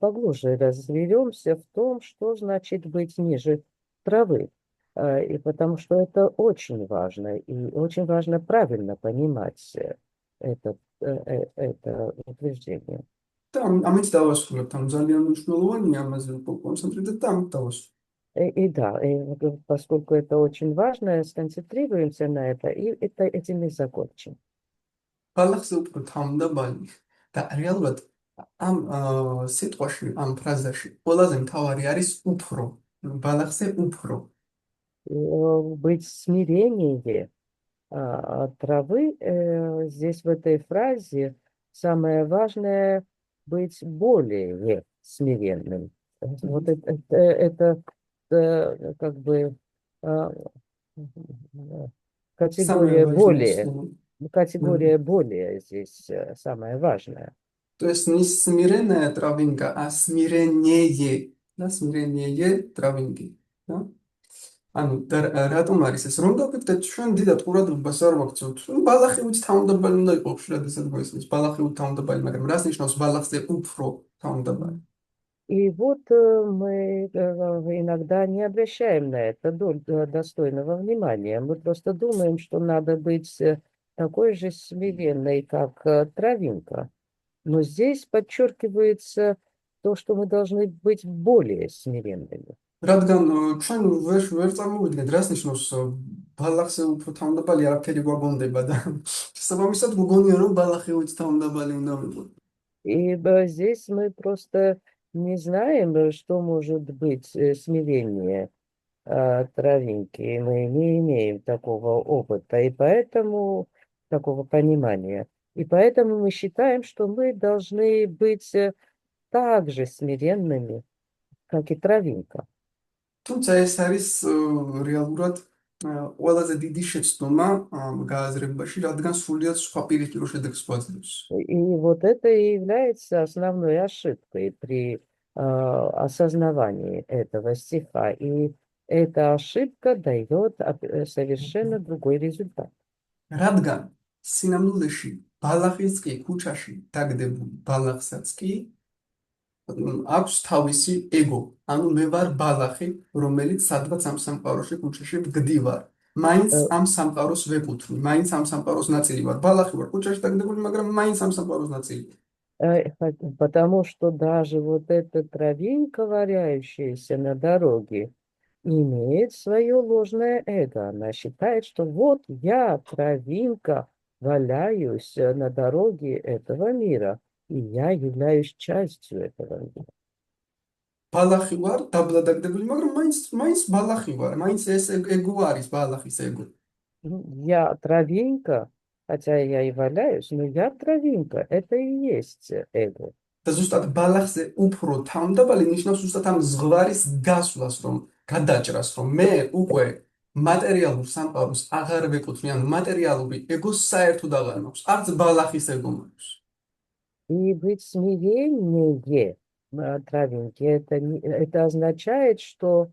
поглубже разберемся в том, что значит быть ниже травы. И потому что это очень важно, и очень важно правильно понимать это утверждение. და ამით დავასრულებთ, ამ ძალიან მნიშვნელოვანია, ამაზე კონცენტრირდეთ და ამით დავასრულებთ. И да, поскольку это очень важно, сконцентрируемся на этим и закончим. ბალახზე უფრო თავმდაბალი და რეალურად ამ სიტყვაში, ამ ფრაზაში ყველაზე მთავარი არის უფრო. ბალახზე უფრო. Быть смирение травы, здесь в этой фразе самое важное быть более смиренным. Вот это как бы категория более здесь самое важное. То есть не смиренная травинка, а смиреннее. Да, смиренее травинки. Да? ანუ რატომ არის ეს? რომ დავფიქრდეთ, ჩვენ დიდად ყურადღებას არ ვაქცევთ. ბალახი უც თავმდაბალი უნდა იყოს, ხშირად ესეთ გვესმის. ბალახი უც თავმდაბალი, მაგრამ რას ნიშნავს ბალახზე უფრო თავმდაბალი? И вот мы иногда не обращаем на это достойного внимания. Мы просто думаем, что надо быть такой же смиренной, как травинка. Но здесь подчеркивается то, что мы должны быть более смиренными. რადგან ჩვენ ვერ წარმოვიდგენთ, რას ნიშნავს ბალახზე უფრო თავმდაბალი არაფერი გვაგონდება და შესაბამისად გვგონია, რომ ბალახი უც თავმდაბალი უნდა ვიყო. И здесь мы просто не знаем, что может быть смирение травинки. Мы не имеем такого опыта, и поэтому такого понимания. И поэтому мы считаем, что мы должны быть так же смиренными, как и травинка. თუმცა ეს არის რეალურად ყველაზე დიდი შეცდომა გააზრებაში, რადგან სრულიად სხვა პირისპირო შედეგს გვაძლევს. И вот это и является основной ошибкой при осознавании этого стиха. И эта ошибка дает совершенно другой результат. რადგან სინამდვილეში ბალახის კი ქუჩაში დაგდებული ბალახსაც კი აქვს თავისი ეგო. ანუ მე ვარ ბალახი, რომელიც სადღაც ამ სამყაროში ქუჩაში მგდივარ. მაინც ამ სამყაროს ვეკუთვნი, მაინც ამ სამყაროს ნაწილი ვარ. ბალახი ვარ ქუჩაში დაგდებული, მაგრამ მაინც ამ სამყაროს ნაწილი. Потому что даже вот эта травинка, валяющаяся на дороге, имеет свое ложное эго. Она считает, что вот я, травинка, валяюсь на дороге этого мира, и я являюсь частью этого мира. ბალახი ვარ, დაბლა დაგდებული, მაგრამ მაინც ბალახი ვარ. მაინც ეს ეგო არის ბალახის ეგო. Я травинка, хотя я и валяюсь, но я травинка. Это и есть эго. და ზუსტად ბალახზე უფრო თავმდაბალი ნიშნავს ზუსტად ამ ზღვარის გასვლას, რომ გადაჭრას, რომ მე უკვე მატერიალურ სამყაროს აღარ ვეკუთვნი, ანუ მატერიალური ეგოს საერთოდ აღარ მაქვს. არც ბალახის ეგო მაქვს. И быть смиреннее травинки, это означает, что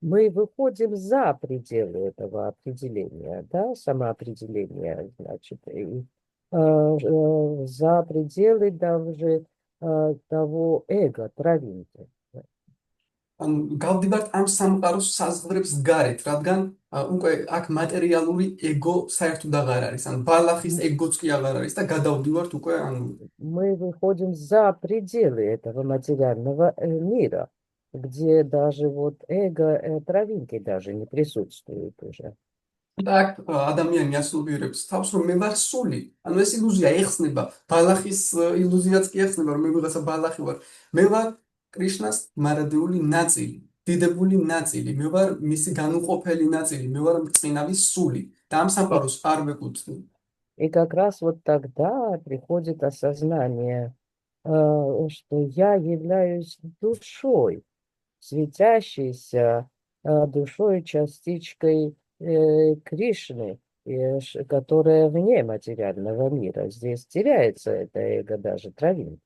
мы выходим за пределы этого определения, да, самоопределения, значит, и за пределы даже того эго, травинки. ანუ გავდივართ ამ სამყაროს საზღვრებს გარეთ, რადგან უკვე აქ მატერიალური ეგო საერთოდ აღარ არის. ანუ ბალახის ეგოც კი აღარ არის და გადავდივართ უკვე ანუ Мы выходим за пределы этого материального мира, где даже вот эго травинки даже не присутствует уже. და აქ ადამიანი ასულიერებს თავს, რომ მე ვარ სული. ანუ ეს ილუზია ეხსნება, ბალახის ილუზიაც კი ეხსნება, რომ მე ვიღაცა ბალახი ვარ. მე ვარ კრიშნას მარადიული ნაწილი, დიდებული ნაწილი. მე ვარ მისი განუყოფელი ნაწილი, მე ვარ მწყინავი სული და ამ И, სამყაროს არ ვეკუთვნი. и как раз вот тогда приходит осознание, что я являюсь душой, светящейся душой, частичкой Кришны, которая вне материального мира. Здесь теряется это эго даже травинка.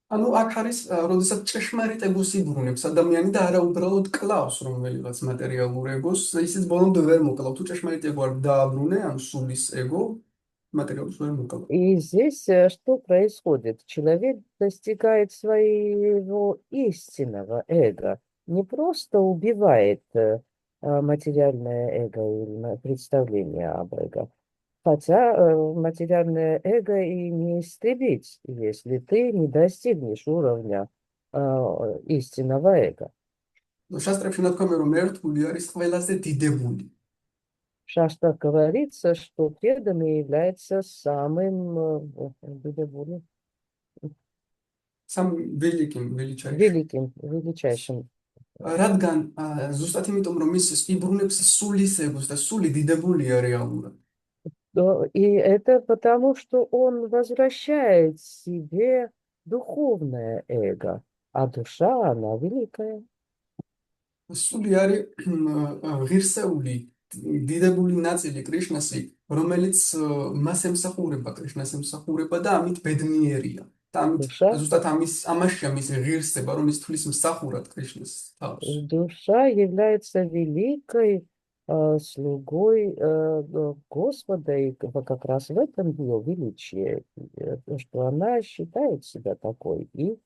ანუ აქ არის, როდესაც ჭეშმარიტ ეგოს იბრუნებს ადამიანი და არა უბრალოდ კლავს რომელიღაც მატერიალურ ეგოს, ისიც ბოლომდე ვერ მოკლავ. თუ ჭეშმარიტ ეგო არ დააბრუნე, ანუ სულის ეგო, მატერიალს ვერ მოკლავ. И здесь что происходит? Человек достигает своего истинного эго, не просто убивает материальное эго или представление об эго, хотя материальное эго и не истребить, если ты не достигнешь уровня истинного эго. შასტრებში ნათქვამია, რომ ერთგული არის ყველაზე დიდებული. В шаштах говорится, что преданный является самым სამ ველიჩაი. величайшим. რადგან ზუსტად იმიტომ, რომ ის იბრუნებს სულის ეგოს და სული დიდებულია რეალურად. И это потому, что он возвращает себе духовное эго, а душа, она великая. სული არის ღირსეული, დიდებული ნაწილი კრიშნასი, რომელიც მას ემსახურება, კრიშნას ემსახურება და ამით ბედნიერია. და ამით Душа, ზუსტად ამაშია მისი ღირსება, რომ ის თulis მსახურად კრიშნას თავს. душа является великой слугой Господа, и как раз в этом ее величие, что она считает себя такой и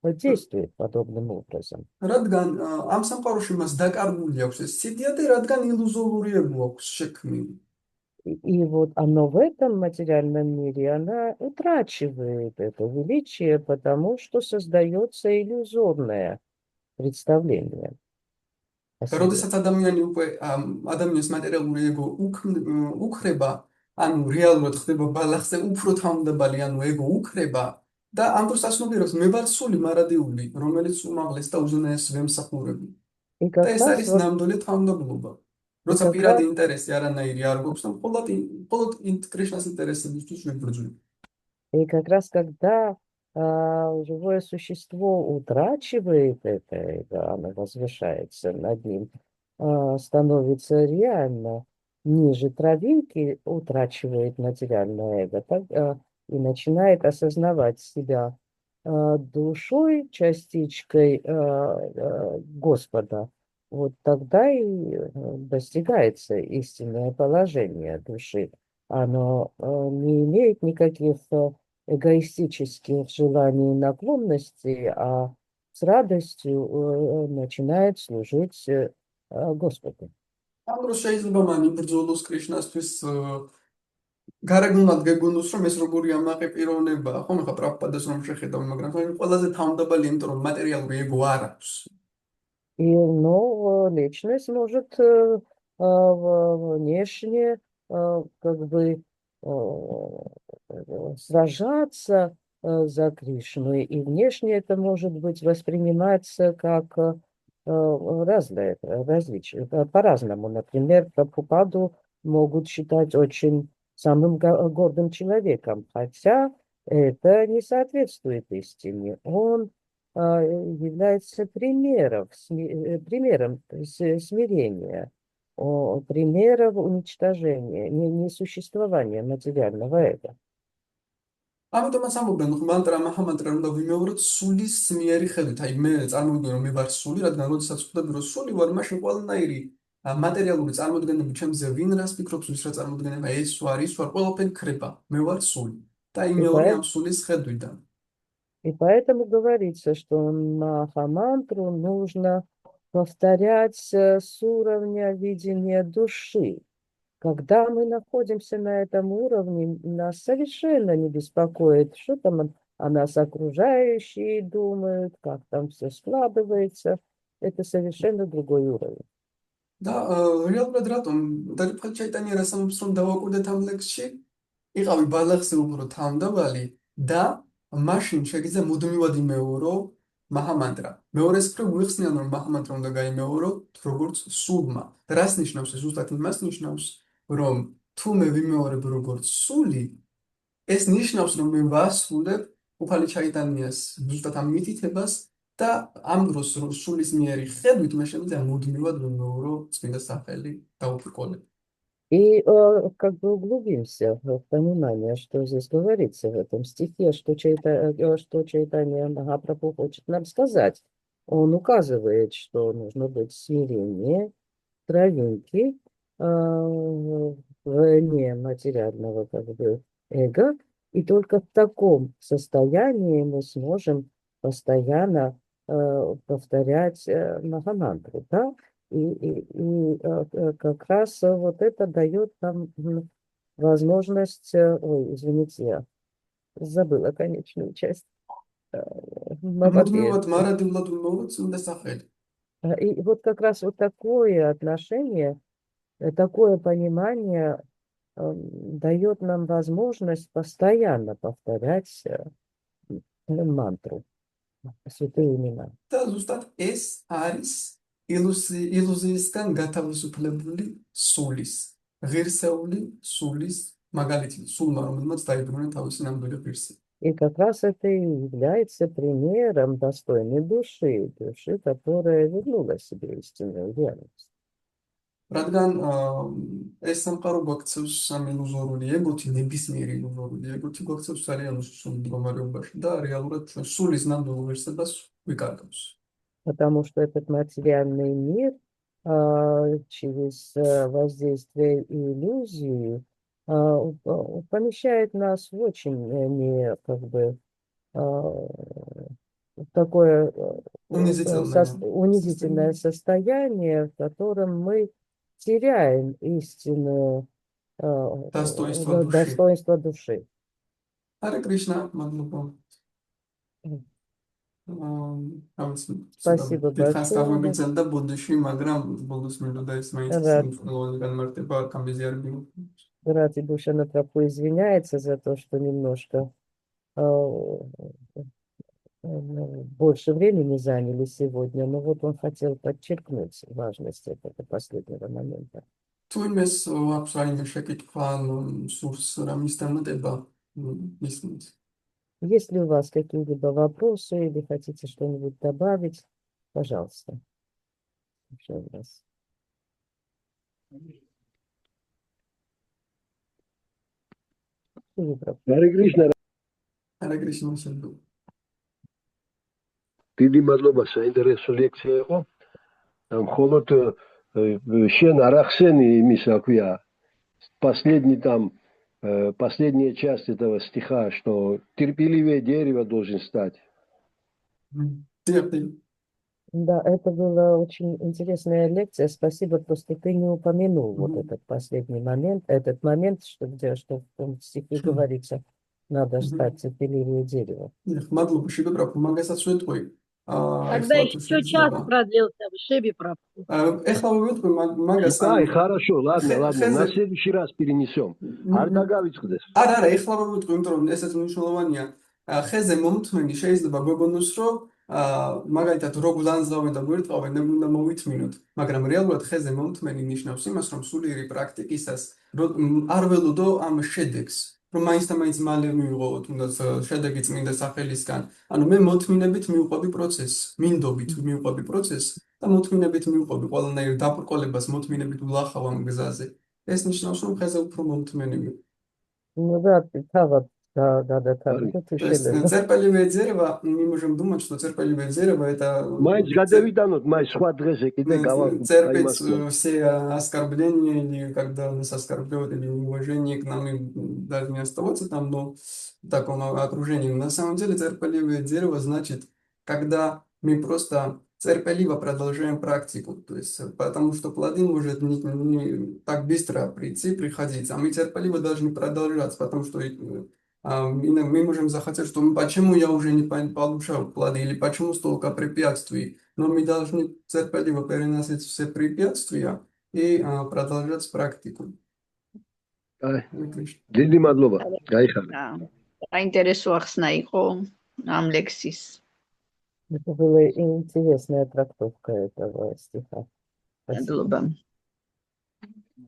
действует подобным образом. რადგან ამ სამყაროში მას დაკარგული აქვს ეს ციდია და რადგან ილუზორული ეგო აქვს შექმნილი. И вот оно в этом материальном мире, она утрачивает это величие, потому что создается иллюзорное представление о და себе. როდესაც ადამიანი უკვე ადამიანის მატერიალური ეგო უქრება, ანუ რეალურად ხდება ბალახზე უფრო თავმდებალი, ანუ ეგო უქრება და ამ დროს ასნობიერებს მე ვარ სული მარადიული, რომელიც უმაღლეს და უზენაეს ვემსახურები. И და как ეს раз არის вот, ნამდვილი თავმდაბლობა. и როცა как პირადი раз ინტერესი არანაირი არ გვაქვს და მხოლოდ კრიშნას ინტერესებისთვის ვიბრძვი. И как раз когда живое существо утрачивает это эго, оно возвышается над ним, становится реально ниже травинки, утрачивает материальное эго, так, и начинает осознавать себя душой, частичкой Господа. Вот тогда и достигается истинное положение души. Оно не имеет никаких эгоистических желаний и наклонностей, а с радостью начинает служить Господу. ამ დროს შეიძლება მან იბრძოლოს კრიშნასთვის გარეგნულად გეგონოს, რომ ეს როგორი ამაყი პიროვნებაა. ხომ ხა პრაბჰუპადას რომ შეხედავ, მაგრამ თქვენ ყველაზე თავმდაბალი, იმიტომ რომ მატერიალური ეგო არ აქვს. И, ну, личность может внешне как бы сражаться за Кришну, и внешне это может быть восприниматься как разное, различие, по-разному. Например, Прабхупаду могут считать очень самым гордым человеком, хотя это не соответствует истине. Он является примером смирения, примером уничтожения, несуществования материального эго. ამიტომაც ამბობენ, რომ მანტრა მაჰამანტრა უნდა ვიმეოროთ სულის ძლიერი ხედვით. აი მე წარმოვიდგინე, რომ მე ვარ სული, რადგან როდესაც ვხვდები, რომ სული ვარ, მაშინ ყველანაირი მატერიალური წარმოდგენები ჩემზე ვინ რას ფიქრობს, ვის რა წარმოდგენება ეს ვარ, ის ვარ, ყველაფერი ქრება. მე ვარ სული და И იმეორი ამ სულის ხედვიდან. И поэтому говорится, что Махамантру нужно повторять с уровня видения души. Когда мы находимся на этом уровне, нас совершенно не беспокоит, что там о нас окружающие думают, как там все складывается. Это совершенно другой уровень. და რეალურად რატომ დარიფხა ჩაიტანია რასამობს რომ დავაკვირდეთ ამ ლექსში იყავი ბალახზე უფრო თავმდაბალი და მაშინ შეგიძლია მუდმივად იმეორო მაჰამანტრა. მეორეს მხრივ ვიხსნიან რომ მაჰამანტრა უნდა გაიმეორო როგორც სულმა. და რას ნიშნავს ეს? ზუსტად იმას ნიშნავს რომ თუ მე ვიმეორებ როგორც სული, ეს ნიშნავს რომ მე ვასრულებ უფალი ჩაიტანიას ზუსტად ამ მითითებას და ამ დროს რომ სულის მიერი ხედვით მე შემიძლია მუდმივად ვიმეორო წმინდა სახელი და უფრკოლებ. И как бы углубимся в понимание, что здесь говорится в этом стихе, что Чайтанья Махапрабху хочет нам сказать. Он указывает, что нужно быть смирение, травинки, вне материального как бы эго, и только в таком состоянии мы сможем постоянно повторять Махамантру, да? И как раз вот это дает нам возможность, ой, извините, я забыла конечную часть. მუდმივად მარადივლად ვიმეორებ წმინდა სახელი. И вот как раз вот такое отношение, такое понимание дает нам возможность постоянно повторять мантру, святые имена. და ზუსტად ეს არის ილუზიისგან გათავისუფლებული სულის, ღირსეული სულის მაგალითი, სულმა რომელმაც დაიბრუნა თავისი ნამდვილი ღირსი. И как раз это и является примером достойной души, которая вернула себе истинную верность. რადგან ეს სამყარო გვაქცევს სამ ილუზორული ეგოთი, ნებისმიერი ილუზორული ეგოთი გვაქცევს ძალიან სულ მდგომარეობაში და რეალურად ჩვენ სულის ნამდვილ ღირსებას ვიკარგავს. Потому что этот материальный мир через воздействие иллюзии помещает нас в очень как бы такое унизительное состояние, в котором мы теряем истинное достоинство души. Харе Кришна, Мадхупа. Спасибо большое. Рати Душана Прабху извиняется за то, что немножко больше времени заняли сегодня, но вот он хотел подчеркнуть важность этого последнего момента. Если у вас какие-либо вопросы или хотите что-нибудь добавить, пожалуйста. Еще раз. Харе Кришна. Харе Кришна. დიდი მადლობა, საინტერესო ლექცია იყო. Მხოლოდ შენ არ ახსენი იმის, რა ქვია, последняя часть этого стиха, что терпеливее дерево должен стать. Да, это была очень интересная лекция. Спасибо, просто ты не упомянул вот этот последний момент, что в том стихе говорится, надо стать терпеливее дерева. Тогда еще час продлился, Шеби Прабху. Да, хорошо, ладно, на следующий раз перенесем. არა, ეხლა მოვიტყვი, იმიტომ რომ ესეც მნიშვნელოვანია. ხეზე მომთმენი შეიძლება გვეგონოს, რომ მაგალითად რო გლანზავენ და გვირტყავენ, უნდა მოვითმინოთ, მაგრამ რეალურად ხეზე მომთმენი ნიშნავს იმას, რომ სულიერი პრაქტიკისას არ ველოდო ამ შედეგს. რომ მაინც და მაინც მალე მივიღო თუნდაც შედეგი წმინდა სახელისგან. ანუ მე მოთმინებით მივყვები პროცესს, მინდობით მივყვები პროცესს და მოთმინებით მივყვები ყველანაირ დაბრკოლებას მოთმინებით ვლახავ ამ გზაზე. ეს ნიშნავს, რომ ხეზე უფრო მომთმენი ვიყო. Ну да, ты Да, да, да, так, Არი. ты То есть шелева. терпеливое дерево, мы можем думать, что терпеливое дерево это მაინც გადევიდანოთ, მაინც სხვა დღეზე კიდე терпит გავიმასწროთ. все оскорбления, или когда нас оскорбляют, или неуважение к нам, и даже не оставаться там, но в таком окружении. На самом деле терпеливое дерево значит, когда мы просто терпеливо продолжаем практику, то есть потому что плоды может не так быстро приходить, а мы терпеливо должны продолжать, потому что мы можем захотеть, что почему я уже не получал плоды, или почему столько препятствий. Но мы должны терпеливо переносить все препятствия и продолжать практику. აი, Hare Krishna. დიდი მადლობა. გაიხარე. საინტერესო ახსნა იყო ამ ლექსის. Это была интересная трактовка этого стиха. Спасибо. მადლობა.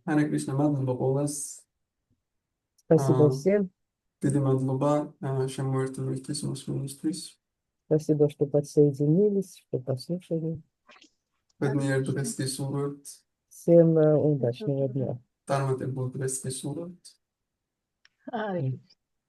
Hare Krishna, მადლობა ყველას. Спасибо всем. დიდი მადლობა შემოერთებისთვის, მოსმენისთვის. Спасибо, что подсоединились, что послушали. ბედნიერ დღეს გისურვებთ, Всем удачного дня. წარმატებულ დღეს გისურვებთ. აი,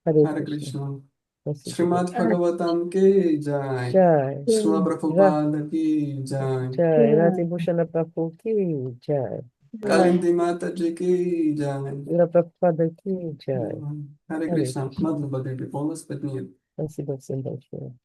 Харе Hare Кришна. Krishna. Спасибо. Shrimad Bhagavatam ki jai. Чай. Srila Prabhupada ki jai. Чай. Рати Бушана Прабхуки. Чай. Kalindi Mataji ki jai. Ира Прабхупада Ки. Чай. Hare Krishna. Madhubha Devi, Polas Petnir. Спасибо всем большое.